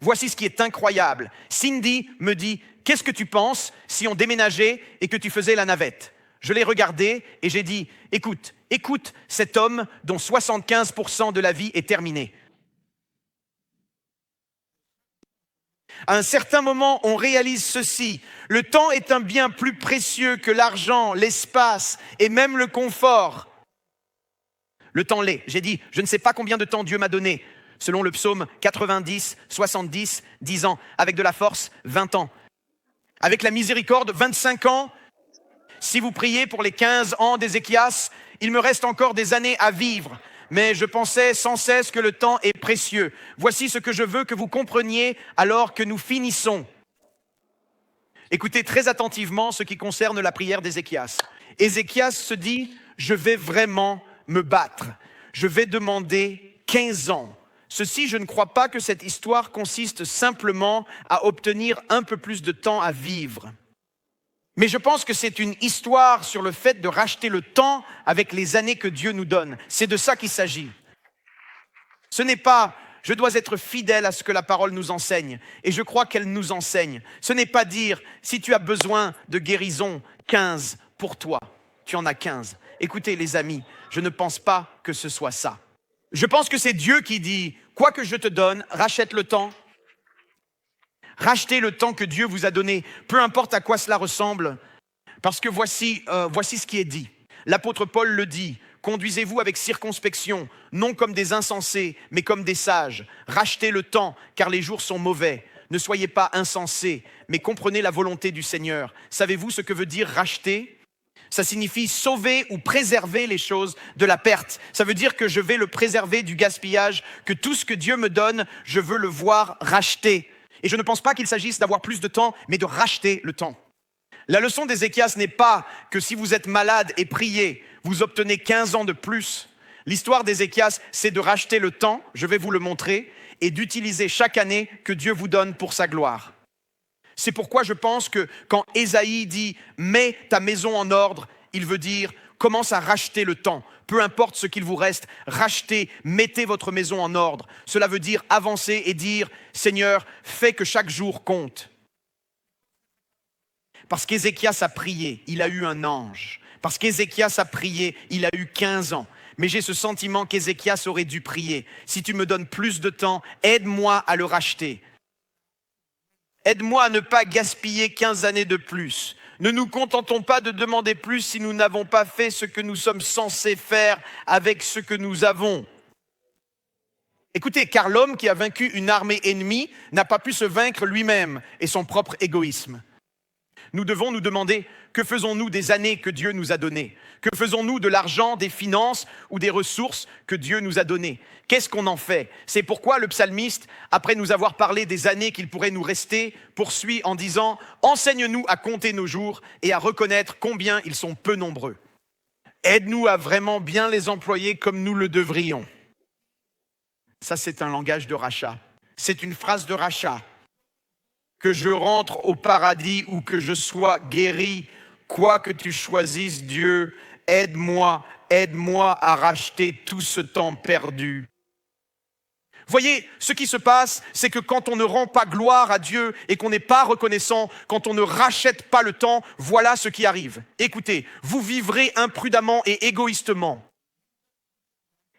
Voici ce qui est incroyable. Cindy me dit, qu'est-ce que tu penses si on déménageait et que tu faisais la navette ? Je l'ai regardé et j'ai dit, écoute cet homme dont 75% de la vie est terminée. À un certain moment, on réalise ceci. Le temps est un bien plus précieux que l'argent, l'espace et même le confort. Le temps l'est. J'ai dit, je ne sais pas combien de temps Dieu m'a donné. Selon le psaume 90, 70, 10 ans. Avec de la force, 20 ans. Avec la miséricorde, 25 ans. Si vous priez pour les 15 ans d'Ézéchias, il me reste encore des années à vivre. Mais je pensais sans cesse que le temps est précieux. Voici ce que je veux que vous compreniez alors que nous finissons. Écoutez très attentivement ce qui concerne la prière d'Ézéchias. Ézéchias se dit, je vais vraiment me battre. Je vais demander 15 ans. Ceci, je ne crois pas que cette histoire consiste simplement à obtenir un peu plus de temps à vivre. Mais je pense que c'est une histoire sur le fait de racheter le temps avec les années que Dieu nous donne. C'est de ça qu'il s'agit. Ce n'est pas « je dois être fidèle à ce que la parole nous enseigne » et je crois qu'elle nous enseigne. Ce n'est pas dire « si tu as besoin de guérison, 15 pour toi, tu en as 15 ». Écoutez les amis, je ne pense pas que ce soit ça. Je pense que c'est Dieu qui dit « quoi que je te donne, rachète le temps ». Rachetez le temps que Dieu vous a donné, peu importe à quoi cela ressemble, parce que voici ce qui est dit. L'apôtre Paul le dit, « Conduisez-vous avec circonspection, non comme des insensés, mais comme des sages. Rachetez le temps, car les jours sont mauvais. Ne soyez pas insensés, mais comprenez la volonté du Seigneur. » Savez-vous ce que veut dire racheter ? Ça signifie sauver ou préserver les choses de la perte. Ça veut dire que je vais le préserver du gaspillage, que tout ce que Dieu me donne, je veux le voir racheté. Et je ne pense pas qu'il s'agisse d'avoir plus de temps, mais de racheter le temps. La leçon d'Ézéchias n'est pas que si vous êtes malade et priez, vous obtenez 15 ans de plus. L'histoire d'Ézéchias, c'est de racheter le temps, je vais vous le montrer, et d'utiliser chaque année que Dieu vous donne pour sa gloire. C'est pourquoi je pense que quand Ésaïe dit « mets ta maison en ordre », il veut dire « commence à racheter le temps ». Peu importe ce qu'il vous reste, rachetez, mettez votre maison en ordre. Cela veut dire avancer et dire « Seigneur, fais que chaque jour compte ». Parce qu'Ézéchias a prié, il a eu un ange. Parce qu'Ézéchias a prié, il a eu 15 ans. Mais j'ai ce sentiment qu'Ézéchias aurait dû prier. Si tu me donnes plus de temps, aide-moi à le racheter. Aide-moi à ne pas gaspiller 15 années de plus. Ne nous contentons pas de demander plus si nous n'avons pas fait ce que nous sommes censés faire avec ce que nous avons. Écoutez, car l'homme qui a vaincu une armée ennemie n'a pas pu se vaincre lui-même et son propre égoïsme. Nous devons nous demander, que faisons-nous des années que Dieu nous a données ? Que faisons-nous de l'argent, des finances ou des ressources que Dieu nous a données ? Qu'est-ce qu'on en fait ? C'est pourquoi le psalmiste, après nous avoir parlé des années qu'il pourrait nous rester, poursuit en disant « Enseigne-nous à compter nos jours et à reconnaître combien ils sont peu nombreux. Aide-nous à vraiment bien les employer comme nous le devrions. » Ça, c'est un langage de rachat. C'est une phrase de rachat. Que je rentre au paradis ou que je sois guéri, quoi que tu choisisses, Dieu, aide-moi à racheter tout ce temps perdu. Voyez, ce qui se passe, c'est que quand on ne rend pas gloire à Dieu et qu'on n'est pas reconnaissant, quand on ne rachète pas le temps, voilà ce qui arrive. Écoutez, vous vivrez imprudemment et égoïstement.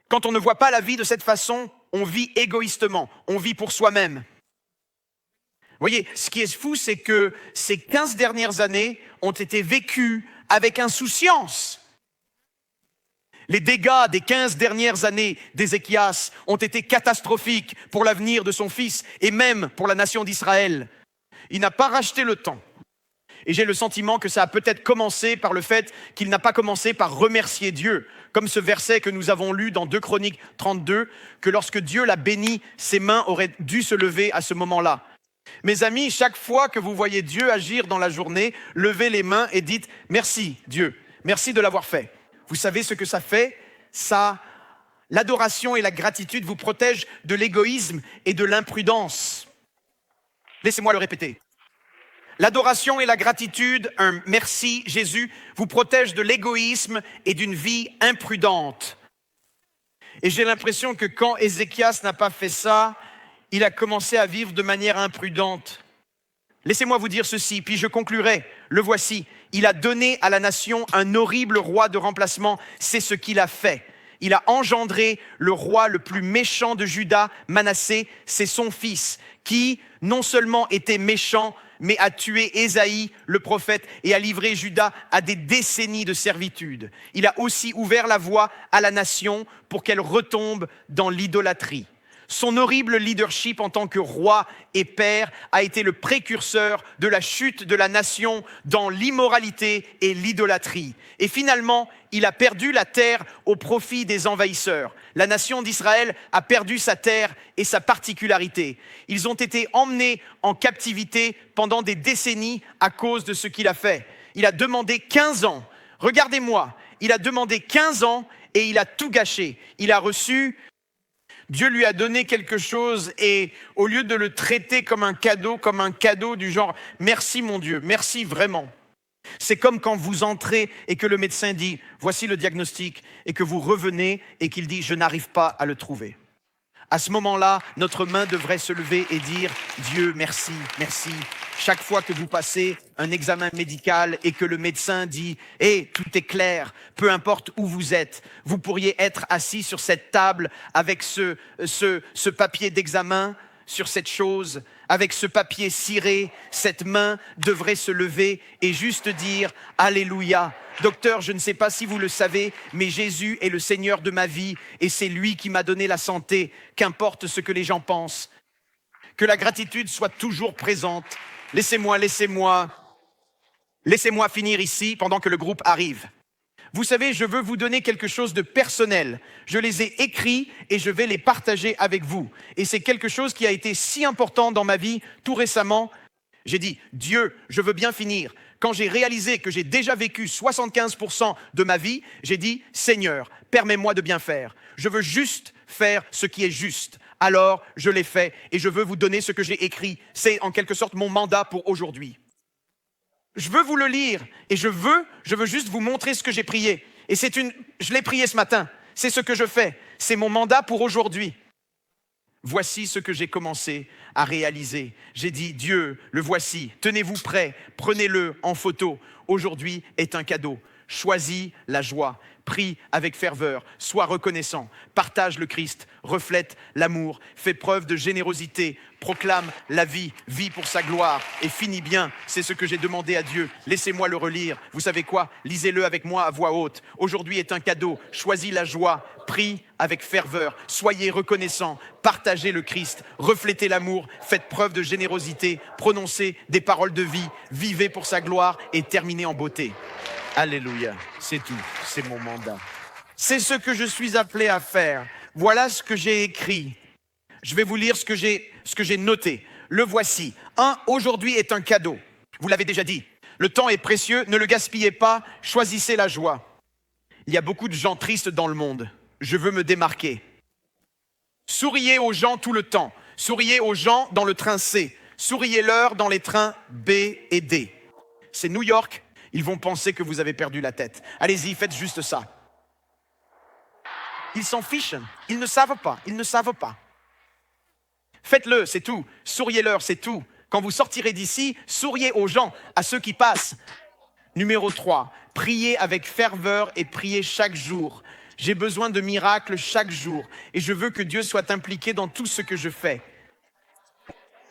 Quand on ne voit pas la vie de cette façon, on vit égoïstement, on vit pour soi-même. Voyez, ce qui est fou, c'est que ces 15 dernières années ont été vécues avec insouciance. Les dégâts des 15 dernières années d'Ézéchias ont été catastrophiques pour l'avenir de son fils et même pour la nation d'Israël. Il n'a pas racheté le temps. Et j'ai le sentiment que ça a peut-être commencé par le fait qu'il n'a pas commencé par remercier Dieu. Comme ce verset que nous avons lu dans 2 Chroniques 32, que lorsque Dieu l'a béni, ses mains auraient dû se lever à ce moment-là. Mes amis, chaque fois que vous voyez Dieu agir dans la journée, levez les mains et dites « Merci Dieu, merci de l'avoir fait ». Vous savez ce que ça fait ? Ça, l'adoration et la gratitude vous protègent de l'égoïsme et de l'imprudence. Laissez-moi le répéter. L'adoration et la gratitude, un merci Jésus, vous protègent de l'égoïsme et d'une vie imprudente. Et j'ai l'impression que quand Ézéchias n'a pas fait ça, il a commencé à vivre de manière imprudente. Laissez-moi vous dire ceci, puis je conclurai. Le voici. Il a donné à la nation un horrible roi de remplacement. C'est ce qu'il a fait. Il a engendré le roi le plus méchant de Juda, Manassé. C'est son fils, qui non seulement était méchant, mais a tué Ésaïe, le prophète, et a livré Juda à des décennies de servitude. Il a aussi ouvert la voie à la nation pour qu'elle retombe dans l'idolâtrie. Son horrible leadership en tant que roi et père a été le précurseur de la chute de la nation dans l'immoralité et l'idolâtrie. Et finalement, il a perdu la terre au profit des envahisseurs. La nation d'Israël a perdu sa terre et sa particularité. Ils ont été emmenés en captivité pendant des décennies à cause de ce qu'il a fait. Il a demandé 15 ans. Regardez-moi, il a demandé 15 ans et il a tout gâché. Il a reçu Dieu lui a donné quelque chose et au lieu de le traiter comme un cadeau du genre « merci mon Dieu, merci vraiment ». C'est comme quand vous entrez et que le médecin dit « voici le diagnostic » et que vous revenez et qu'il dit « je n'arrive pas à le trouver ». À ce moment-là, notre main devrait se lever et dire « Dieu, merci, merci ». Chaque fois que vous passez un examen médical et que le médecin dit « Hey, tout est clair, peu importe où vous êtes, vous pourriez être assis sur cette table avec ce papier d'examen, sur cette chose, avec ce papier ciré, cette main devrait se lever et juste dire « Alléluia ». Docteur, je ne sais pas si vous le savez, mais Jésus est le Seigneur de ma vie et c'est lui qui m'a donné la santé, qu'importe ce que les gens pensent. Que la gratitude soit toujours présente. Laissez-moi finir ici pendant que le groupe arrive. Vous savez, je veux vous donner quelque chose de personnel. Je les ai écrits et je vais les partager avec vous. Et c'est quelque chose qui a été si important dans ma vie tout récemment. J'ai dit, Dieu, je veux bien finir. Quand j'ai réalisé que j'ai déjà vécu 75% de ma vie, j'ai dit, Seigneur, permets-moi de bien faire. Je veux juste faire ce qui est juste. Alors, je l'ai fait et je veux vous donner ce que j'ai écrit. C'est en quelque sorte mon mandat pour aujourd'hui. Je veux vous le lire et je veux juste vous montrer ce que j'ai prié. Et je l'ai prié ce matin. C'est ce que je fais. C'est mon mandat pour aujourd'hui. Voici ce que j'ai commencé à réaliser. J'ai dit, Dieu, le voici. Tenez-vous prêts. Prenez-le en photo. Aujourd'hui est un cadeau. Choisis la joie. Prie avec ferveur. Sois reconnaissant. Partage le Christ. Reflète l'amour. Fais preuve de générosité. Proclame la vie. Vis pour sa gloire. Et finis bien. C'est ce que j'ai demandé à Dieu. Laissez-moi le relire. Vous savez quoi? Lisez-le avec moi à voix haute. Aujourd'hui est un cadeau. Choisis la joie. Prie avec ferveur. Soyez reconnaissant. Partagez le Christ. Reflétez l'amour. Faites preuve de générosité. Prononcez des paroles de vie. Vivez pour sa gloire et terminez en beauté. Alléluia, c'est tout, c'est mon mandat. C'est ce que je suis appelé à faire. Voilà ce que j'ai écrit. Je vais vous lire ce que j'ai noté. Le voici. Aujourd'hui est un cadeau. Vous l'avez déjà dit. Le temps est précieux, ne le gaspillez pas, choisissez la joie. Il y a beaucoup de gens tristes dans le monde. Je veux me démarquer. Souriez aux gens tout le temps. Souriez aux gens dans le train C. Souriez-leur dans les trains B et D. C'est New York. Ils vont penser que vous avez perdu la tête. Allez-y, faites juste ça. Ils s'en fichent. Ils ne savent pas. Ils ne savent pas. Faites-le, c'est tout. Souriez-leur, c'est tout. Quand vous sortirez d'ici, souriez aux gens, à ceux qui passent. Numéro 3, priez avec ferveur et priez chaque jour. J'ai besoin de miracles chaque jour et je veux que Dieu soit impliqué dans tout ce que je fais.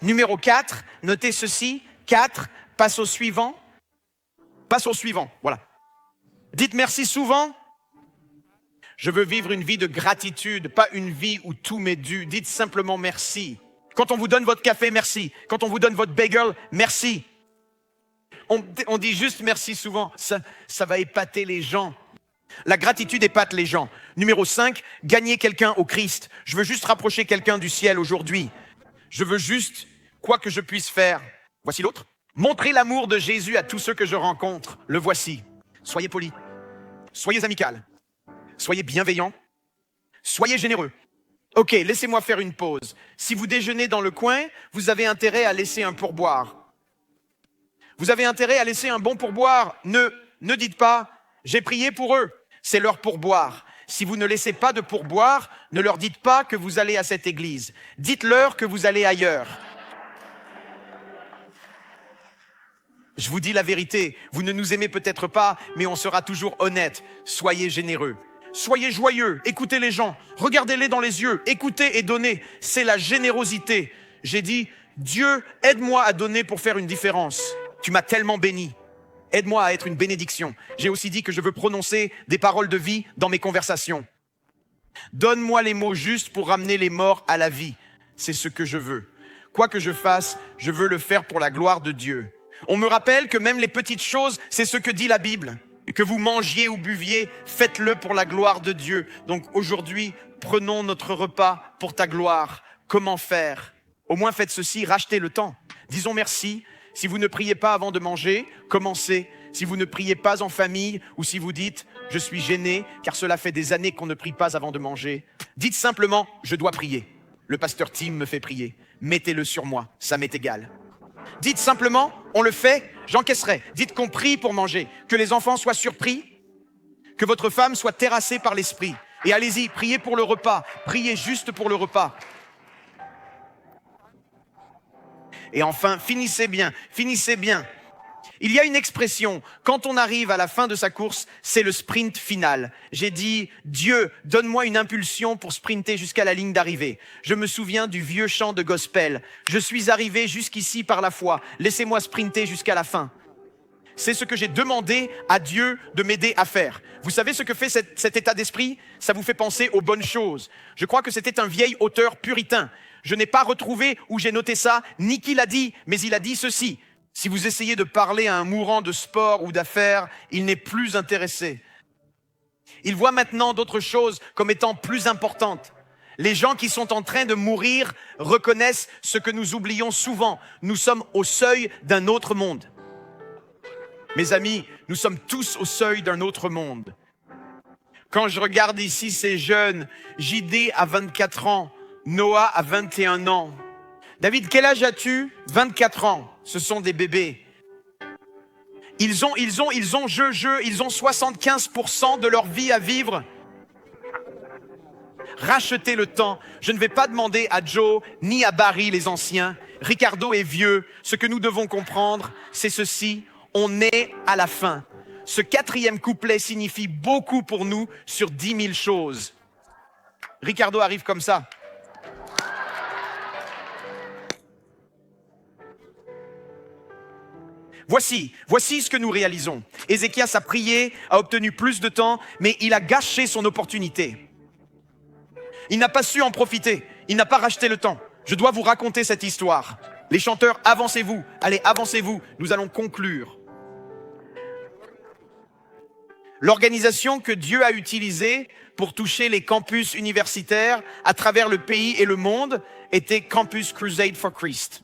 Numéro 4, notez ceci. 4, passe au suivant. Passe au suivant, voilà. Dites merci souvent. Je veux vivre une vie de gratitude, pas une vie où tout m'est dû. Dites simplement merci. Quand on vous donne votre café, merci. Quand on vous donne votre bagel, merci. On dit juste merci souvent. Ça va épater les gens. La gratitude épate les gens. Numéro 5, gagner quelqu'un au Christ. Je veux juste rapprocher quelqu'un du ciel aujourd'hui. Je veux juste, quoi que je puisse faire. Voici l'autre. Montrez l'amour de Jésus à tous ceux que je rencontre. Le voici. Soyez poli. Soyez amical. Soyez bienveillant. Soyez généreux. Ok, laissez-moi faire une pause. Si vous déjeunez dans le coin, vous avez intérêt à laisser un pourboire. Vous avez intérêt à laisser un bon pourboire. Ne dites pas, j'ai prié pour eux. C'est leur pourboire. Si vous ne laissez pas de pourboire, ne leur dites pas que vous allez à cette église. Dites-leur que vous allez ailleurs. Je vous dis la vérité, vous ne nous aimez peut-être pas, mais on sera toujours honnête. Soyez généreux, soyez joyeux, écoutez les gens, regardez-les dans les yeux, écoutez et donnez. C'est la générosité. J'ai dit, Dieu, aide-moi à donner pour faire une différence. Tu m'as tellement béni. Aide-moi à être une bénédiction. J'ai aussi dit que je veux prononcer des paroles de vie dans mes conversations. Donne-moi les mots justes pour ramener les morts à la vie. C'est ce que je veux. Quoi que je fasse, je veux le faire pour la gloire de Dieu. On me rappelle que même les petites choses, c'est ce que dit la Bible. Que vous mangiez ou buviez, faites-le pour la gloire de Dieu. Donc aujourd'hui, prenons notre repas pour ta gloire. Comment faire? Au moins faites ceci, rachetez le temps. Disons merci. Si vous ne priez pas avant de manger, commencez. si vous ne priez pas en famille ou si vous dites « je suis gêné car cela fait des années qu'on ne prie pas avant de manger », dites simplement « je dois prier. Le pasteur Tim me fait prier. Mettez-le sur moi, ça m'est égal. » Dites simplement « on le fait, j'encaisserai. » Dites qu'on prie pour manger, que les enfants soient surpris, que votre femme soit terrassée par l'esprit. Et allez-y, priez pour le repas, priez juste pour le repas. Et enfin, finissez bien, finissez bien. Il y a une expression, quand on arrive à la fin de sa course, c'est le sprint final. J'ai dit, Dieu, donne-moi une impulsion pour sprinter jusqu'à la ligne d'arrivée. Je me souviens du vieux chant de gospel. Je suis arrivé jusqu'ici par la foi. Laissez-moi sprinter jusqu'à la fin. C'est ce que j'ai demandé à Dieu de m'aider à faire. Vous savez ce que fait cet état d'esprit? Ça vous fait penser aux bonnes choses. Je crois que c'était un vieil auteur puritain. Je n'ai pas retrouvé où j'ai noté ça, ni qui l'a dit, mais il a dit ceci. Si vous essayez de parler à un mourant de sport ou d'affaires, il n'est plus intéressé. Il voit maintenant d'autres choses comme étant plus importantes. Les gens qui sont en train de mourir reconnaissent ce que nous oublions souvent. Nous sommes au seuil d'un autre monde. Mes amis, nous sommes tous au seuil d'un autre monde. Quand je regarde ici ces jeunes, JD a 24 ans, Noah a 21 ans. David, quel âge as-tu? 24 ans. Ce sont des bébés. Ils ont 75% de leur vie à vivre. Rachetez le temps. Je ne vais pas demander à Joe ni à Barry, les anciens. Ricardo est vieux. Ce que nous devons comprendre, c'est ceci. On est à la fin. Ce 4e couplet signifie beaucoup pour nous sur 10 000 choses. Ricardo arrive comme ça. Voici ce que nous réalisons. Ézéchias a prié, a obtenu plus de temps, mais il a gâché son opportunité. Il n'a pas su en profiter. Il n'a pas racheté le temps. Je dois vous raconter cette histoire. Les chanteurs, avancez-vous. Allez, avancez-vous. Nous allons conclure. L'organisation que Dieu a utilisée pour toucher les campus universitaires à travers le pays et le monde était Campus Crusade for Christ.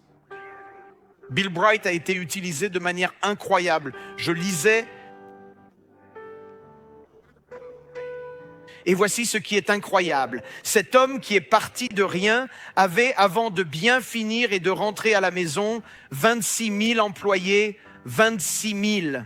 Bill Bright a été utilisé de manière incroyable. Je lisais. Et voici ce qui est incroyable. Cet homme qui est parti de rien avait, avant de bien finir et de rentrer à la maison, 26 000 employés, 26 000.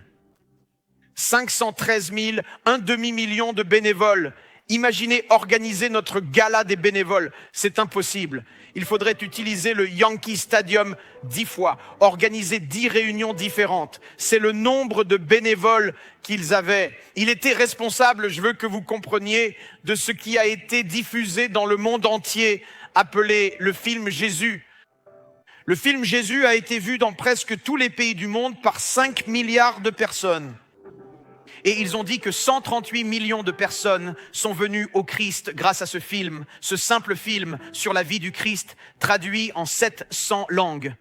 513 000, un demi-million de bénévoles. Imaginez organiser notre gala des bénévoles. C'est impossible. Il faudrait utiliser le Yankee Stadium 10 fois, organiser 10 réunions différentes. C'est le nombre de bénévoles qu'ils avaient. Il était responsable, je veux que vous compreniez, de ce qui a été diffusé dans le monde entier, appelé le film Jésus. Le film Jésus a été vu dans presque tous les pays du monde par 5 milliards de personnes. Et ils ont dit que 138 millions de personnes sont venues au Christ grâce à ce film, ce simple film sur la vie du Christ, traduit en 700 langues.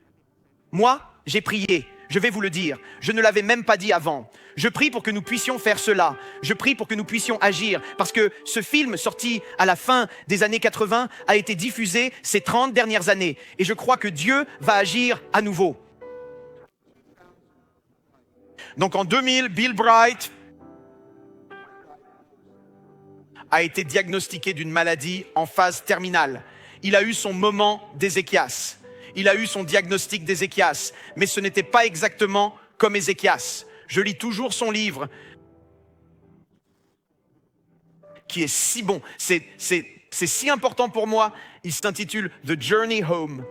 Moi, j'ai prié, je vais vous le dire, je ne l'avais même pas dit avant. Je prie pour que nous puissions faire cela, je prie pour que nous puissions agir, parce que ce film sorti à la fin des années 80 a été diffusé ces 30 dernières années. Et je crois que Dieu va agir à nouveau. Donc en 2000, Bill Bright a été diagnostiqué d'une maladie en phase terminale. Il a eu son moment d'Ézéchias. Il a eu son diagnostic d'Ézéchias. Mais ce n'était pas exactement comme Ézéchias. Je lis toujours son livre, qui est si bon. C'est si important pour moi. Il s'intitule « The Journey Home ».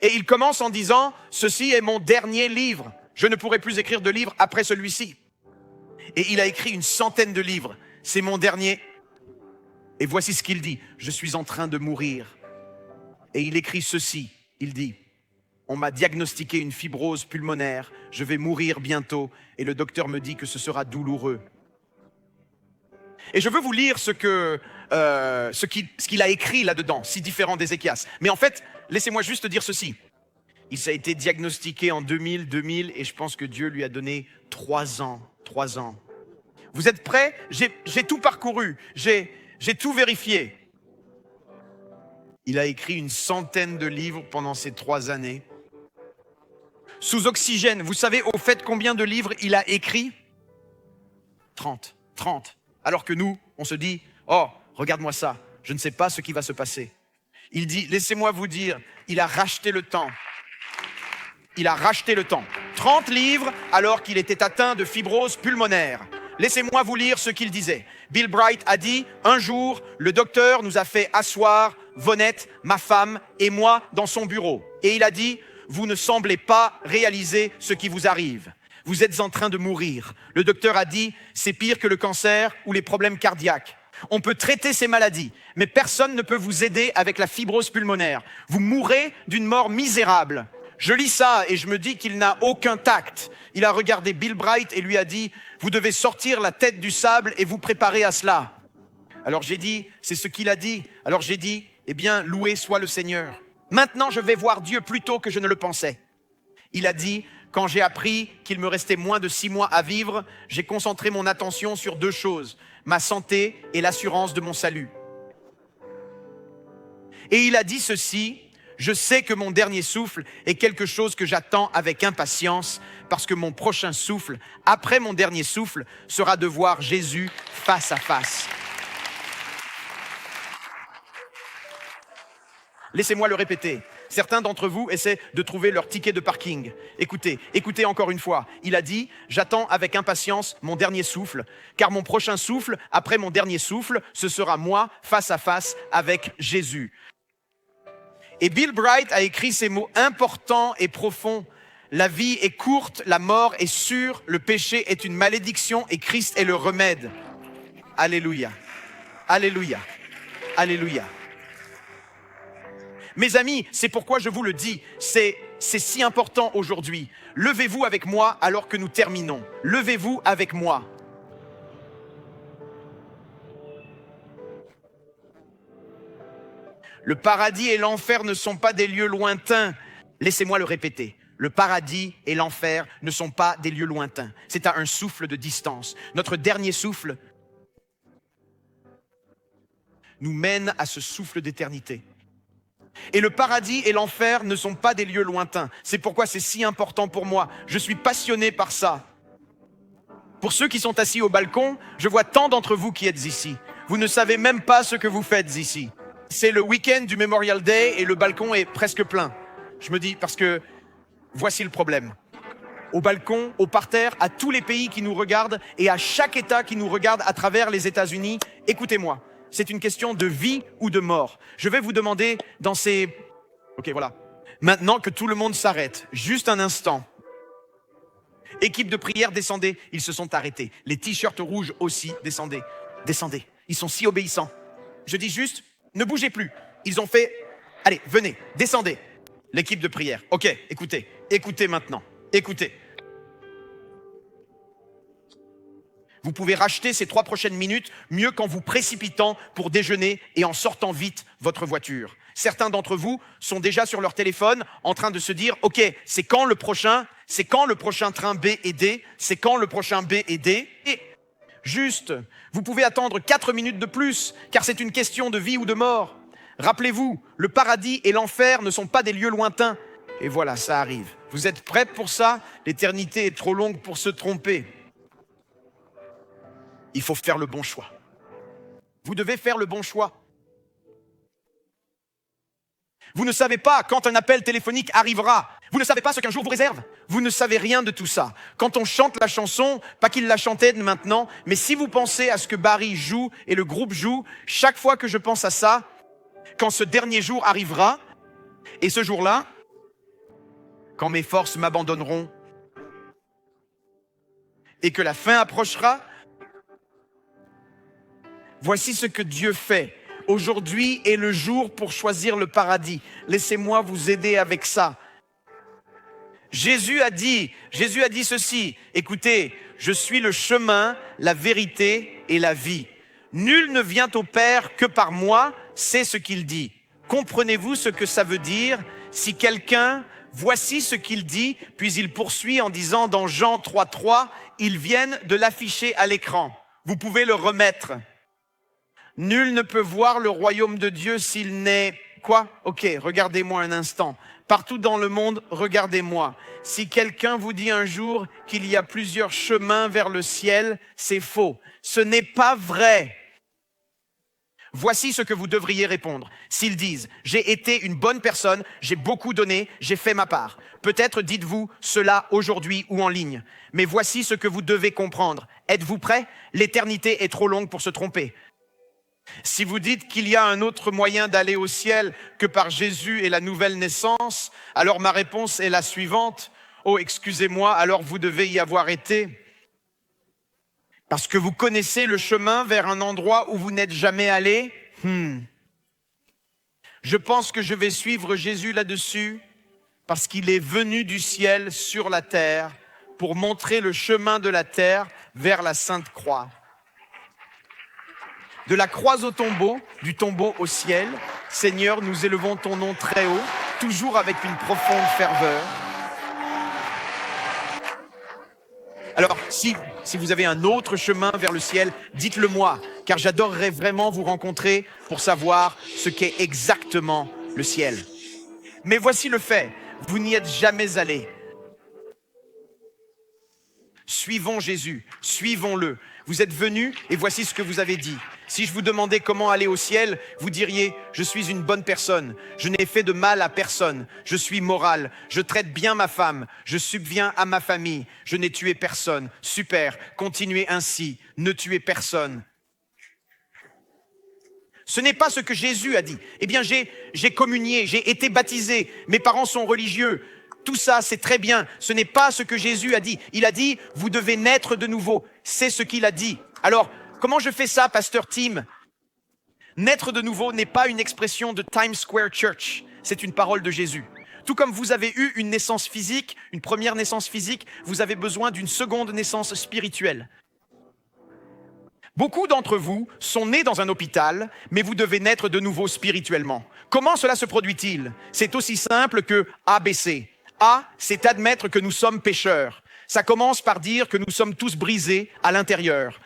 Et il commence en disant « Ceci est mon dernier livre. Je ne pourrai plus écrire de livre après celui-ci. » Et il a écrit une centaine de livres. C'est mon dernier. Et voici ce qu'il dit. Je suis en train de mourir. Et il écrit ceci. Il dit, on m'a diagnostiqué une fibrose pulmonaire. Je vais mourir bientôt. Et le docteur me dit que ce sera douloureux. Et je veux vous lire ce qu'il a écrit là-dedans, si différent d'Ézéchias. Mais en fait, laissez-moi juste dire ceci. Il a été diagnostiqué en 2000, et je pense que Dieu lui a donné 3 ans. 3 ans. Vous êtes prêts? J'ai tout parcouru, j'ai tout vérifié. Il a écrit une centaine de livres pendant ces 3 années. sous oxygène. Vous savez au fait combien de livres il a écrit? 30. Alors que nous, on se dit, oh, regarde-moi ça, je ne sais pas ce qui va se passer. Il dit, laissez-moi vous dire, il a racheté le temps. Il a racheté le temps. 30 livres alors qu'il était atteint de fibrose pulmonaire. Laissez-moi vous lire ce qu'il disait. Bill Bright a dit, un jour, le docteur nous a fait asseoir, Vonette, ma femme et moi dans son bureau. Et il a dit, vous ne semblez pas réaliser ce qui vous arrive. Vous êtes en train de mourir. Le docteur a dit, c'est pire que le cancer ou les problèmes cardiaques. On peut traiter ces maladies, mais personne ne peut vous aider avec la fibrose pulmonaire. Vous mourrez d'une mort misérable. Je lis ça et je me dis qu'il n'a aucun tact. Il a regardé Bill Bright et lui a dit, vous devez sortir la tête du sable et vous préparer à cela. Alors j'ai dit, c'est ce qu'il a dit. Alors j'ai dit, eh bien, loué soit le Seigneur. Maintenant, je vais voir Dieu plus tôt que je ne le pensais. Il a dit, quand j'ai appris qu'il me restait moins de 6 mois à vivre, j'ai concentré mon attention sur 2 choses, ma santé et l'assurance de mon salut. Et il a dit ceci, je sais que mon dernier souffle est quelque chose que j'attends avec impatience, parce que mon prochain souffle, après mon dernier souffle, sera de voir Jésus face à face. Laissez-moi le répéter. Certains d'entre vous essaient de trouver leur ticket de parking. Écoutez encore une fois. Il a dit, j'attends avec impatience mon dernier souffle, car mon prochain souffle, après mon dernier souffle, ce sera moi face à face avec Jésus. Et Bill Bright a écrit ces mots importants et profonds. La vie est courte, la mort est sûre, le péché est une malédiction et Christ est le remède. Alléluia. Alléluia. Alléluia. Mes amis, c'est pourquoi je vous le dis, c'est si important aujourd'hui. Levez-vous avec moi alors que nous terminons. Levez-vous avec moi. Le paradis et l'enfer ne sont pas des lieux lointains. Laissez-moi le répéter. Le paradis et l'enfer ne sont pas des lieux lointains. C'est à un souffle de distance. Notre dernier souffle nous mène à ce souffle d'éternité. Et le paradis et l'enfer ne sont pas des lieux lointains. C'est pourquoi c'est si important pour moi. Je suis passionné par ça. Pour ceux qui sont assis au balcon, je vois tant d'entre vous qui êtes ici. Vous ne savez même pas ce que vous faites ici. C'est le week-end du Memorial Day et le balcon est presque plein. Je me dis, parce que voici le problème. Au balcon, au parterre, à tous les pays qui nous regardent et à chaque État qui nous regarde à travers les États-Unis, écoutez-moi. C'est une question de vie ou de mort. Je vais vous demander dans ces... Ok, voilà. Maintenant que tout le monde s'arrête, juste un instant. Équipe de prière, descendez. Ils se sont arrêtés. Les t-shirts rouges aussi, descendez. Descendez. Ils sont si obéissants. Je dis juste, ne bougez plus. Ils ont fait... Allez, venez, descendez. L'équipe de prière. Ok, écoutez. Écoutez maintenant. Écoutez. Vous pouvez racheter ces 3 prochaines minutes mieux qu'en vous précipitant pour déjeuner et en sortant vite votre voiture. Certains d'entre vous sont déjà sur leur téléphone en train de se dire « Ok, c'est quand le prochain train B et D? C'est quand le prochain B et D ?» Et juste, vous pouvez attendre 4 minutes de plus car c'est une question de vie ou de mort. Rappelez-vous, le paradis et l'enfer ne sont pas des lieux lointains. Et voilà, ça arrive. Vous êtes prêts pour ça? L'éternité est trop longue pour se tromper. Il faut faire le bon choix. Vous devez faire le bon choix. Vous ne savez pas quand un appel téléphonique arrivera. Vous ne savez pas ce qu'un jour vous réserve. Vous ne savez rien de tout ça. Quand on chante la chanson, pas qu'il la chantait maintenant, mais si vous pensez à ce que Barry joue et le groupe joue, chaque fois que je pense à ça, quand ce dernier jour arrivera, et ce jour-là, quand mes forces m'abandonneront et que la fin approchera, voici ce que Dieu fait. Aujourd'hui est le jour pour choisir le paradis. Laissez-moi vous aider avec ça. Jésus a dit ceci. Écoutez, je suis le chemin, la vérité et la vie. Nul ne vient au Père que par moi, c'est ce qu'il dit. Comprenez-vous ce que ça veut dire? Si quelqu'un, voici ce qu'il dit, puis il poursuit en disant dans Jean 3:3, ils viennent de l'afficher à l'écran. Vous pouvez le remettre. Nul ne peut voir le royaume de Dieu s'il n'est... Quoi? Ok, regardez-moi un instant. Partout dans le monde, regardez-moi. Si quelqu'un vous dit un jour qu'il y a plusieurs chemins vers le ciel, c'est faux. Ce n'est pas vrai. Voici ce que vous devriez répondre. S'ils disent « J'ai été une bonne personne, j'ai beaucoup donné, j'ai fait ma part ». Peut-être dites-vous cela aujourd'hui ou en ligne. Mais voici ce que vous devez comprendre. Êtes-vous prêts? L'éternité est trop longue pour se tromper. Si vous dites qu'il y a un autre moyen d'aller au ciel que par Jésus et la nouvelle naissance, alors ma réponse est la suivante. Oh, excusez-moi, alors vous devez y avoir été. Parce que vous connaissez le chemin vers un endroit où vous n'êtes jamais allé. Je pense que je vais suivre Jésus là-dessus parce qu'il est venu du ciel sur la terre pour montrer le chemin de la terre vers la Sainte Croix. De la croix au tombeau, du tombeau au ciel, Seigneur, nous élevons ton nom très haut, toujours avec une profonde ferveur. Alors, si vous avez un autre chemin vers le ciel, dites-le moi, car j'adorerais vraiment vous rencontrer pour savoir ce qu'est exactement le ciel. Mais voici le fait, vous n'y êtes jamais allé. Suivons Jésus, suivons-le. Vous êtes venus et voici ce que vous avez dit. Si je vous demandais comment aller au ciel, vous diriez « Je suis une bonne personne, je n'ai fait de mal à personne, je suis moral, je traite bien ma femme, je subviens à ma famille, je n'ai tué personne. Super, continuez ainsi, ne tuez personne. » Ce n'est pas ce que Jésus a dit. Eh bien, j'ai communié, j'ai été baptisé, mes parents sont religieux. Tout ça, c'est très bien. Ce n'est pas ce que Jésus a dit. Il a dit, vous devez naître de nouveau. C'est ce qu'il a dit. Alors, comment je fais ça, pasteur Tim? Naître de nouveau n'est pas une expression de Times Square Church. C'est une parole de Jésus. Tout comme vous avez eu une naissance physique, une première naissance physique, vous avez besoin d'une seconde naissance spirituelle. Beaucoup d'entre vous sont nés dans un hôpital, mais vous devez naître de nouveau spirituellement. Comment cela se produit-il? C'est aussi simple que ABC. A, c'est admettre que nous sommes pécheurs. Ça commence par dire que nous sommes tous brisés à l'intérieur.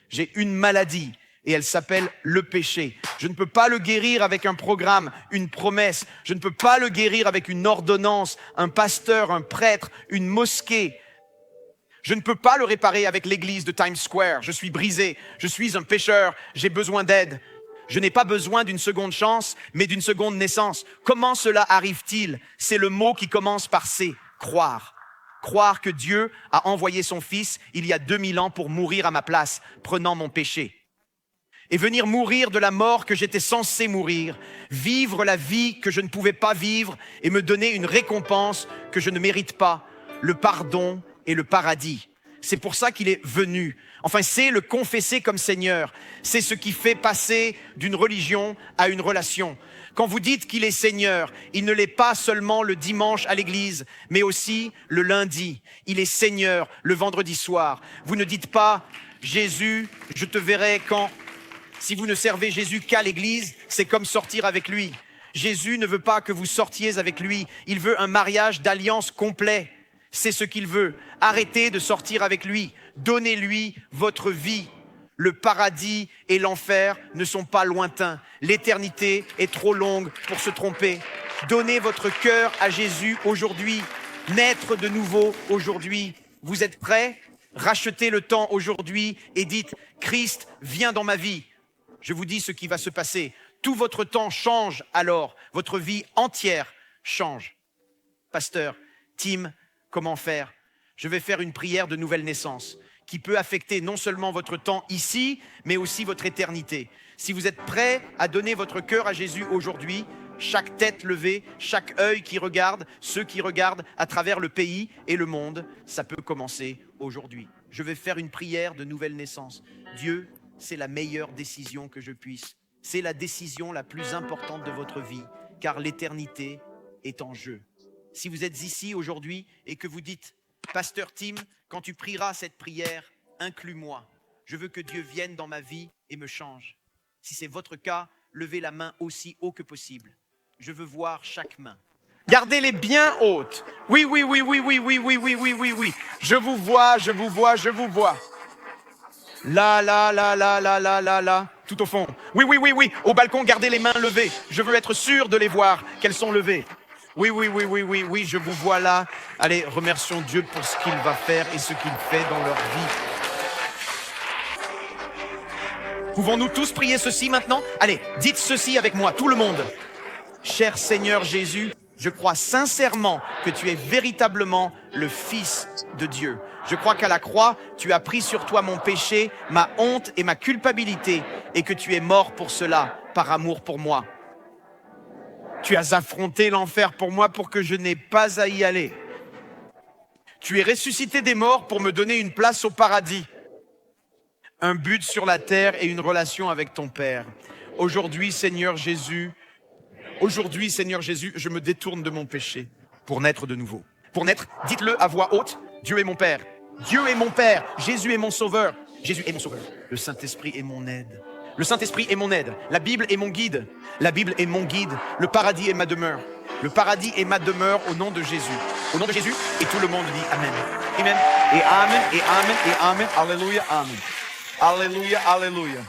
J'ai une maladie et elle s'appelle le péché. Je ne peux pas le guérir avec un programme, une promesse. Je ne peux pas le guérir avec une ordonnance, un pasteur, un prêtre, une mosquée. Je ne peux pas le réparer avec l'église de Times Square. Je suis brisé, je suis un pécheur, j'ai besoin d'aide. Je n'ai pas besoin d'une seconde chance, mais d'une seconde naissance. Comment cela arrive-t-il? C'est le mot qui commence par C, croire. Croire que Dieu a envoyé son Fils il y a 2000 ans pour mourir à ma place, prenant mon péché. Et venir mourir de la mort que j'étais censé mourir, vivre la vie que je ne pouvais pas vivre et me donner une récompense que je ne mérite pas, le pardon et le paradis. C'est pour ça qu'il est venu. Enfin, c'est le confesser comme Seigneur. C'est ce qui fait passer d'une religion à une relation. Quand vous dites qu'il est Seigneur, il ne l'est pas seulement le dimanche à l'église, mais aussi le lundi. Il est Seigneur le vendredi soir. Vous ne dites pas « Jésus, je te verrai quand… » Si vous ne servez Jésus qu'à l'église, c'est comme sortir avec lui. Jésus ne veut pas que vous sortiez avec lui. Il veut un mariage d'alliance complet. C'est ce qu'il veut. Arrêtez de sortir avec lui. Donnez-lui votre vie. Le paradis et l'enfer ne sont pas lointains. L'éternité est trop longue pour se tromper. Donnez votre cœur à Jésus aujourd'hui. Naître de nouveau aujourd'hui. Vous êtes prêts? Rachetez le temps aujourd'hui et dites « Christ, viens dans ma vie ». Je vous dis ce qui va se passer. Tout votre temps change alors. Votre vie entière change. Pasteur, Tim, comment faire? Je vais faire une prière de nouvelle naissance qui peut affecter non seulement votre temps ici, mais aussi votre éternité. Si vous êtes prêts à donner votre cœur à Jésus aujourd'hui, chaque tête levée, chaque œil qui regarde, ceux qui regardent à travers le pays et le monde, ça peut commencer aujourd'hui. Je vais faire une prière de nouvelle naissance. Dieu, c'est la meilleure décision que je puisse. C'est la décision la plus importante de votre vie, car l'éternité est en jeu. Si vous êtes ici aujourd'hui et que vous dites « Pasteur Tim, quand tu prieras cette prière, inclus-moi. Je veux que Dieu vienne dans ma vie et me change. » Si c'est votre cas, levez la main aussi haut que possible. Je veux voir chaque main. Gardez-les bien hautes. Oui, oui, oui, oui, oui, oui, oui, oui, oui, oui, oui. Je vous vois, je vous vois, je vous vois. Là, là, là, là, là, là, là, là, tout au fond. Oui, oui, oui, oui, au balcon, gardez les mains levées. Je veux être sûr de les voir, qu'elles sont levées. Oui, je vous vois là. Allez, remercions Dieu pour ce qu'il va faire et ce qu'il fait dans leur vie. Pouvons-nous tous prier ceci maintenant? Allez, dites ceci avec moi, tout le monde. Cher Seigneur Jésus, je crois sincèrement que tu es véritablement le Fils de Dieu. Je crois qu'à la croix, tu as pris sur toi mon péché, ma honte et ma culpabilité, et que tu es mort pour cela, par amour pour moi. Tu as affronté l'enfer pour moi pour que je n'ai pas à y aller. Tu es ressuscité des morts pour me donner une place au paradis, un but sur la terre et une relation avec ton Père. Aujourd'hui, Seigneur Jésus, je me détourne de mon péché pour naître de nouveau. Pour naître, dites-le à voix haute, Dieu est mon Père. Dieu est mon Père. Jésus est mon Sauveur. Jésus est mon Sauveur. Le Saint-Esprit est mon aide. Le Saint-Esprit est mon aide. La Bible est mon guide. La Bible est mon guide. Le paradis est ma demeure. Le paradis est ma demeure au nom de Jésus. Au nom de Jésus, et tout le monde dit Amen. Amen. Et Amen, et Amen, et Amen. Alléluia, Amen. Alléluia, Alléluia.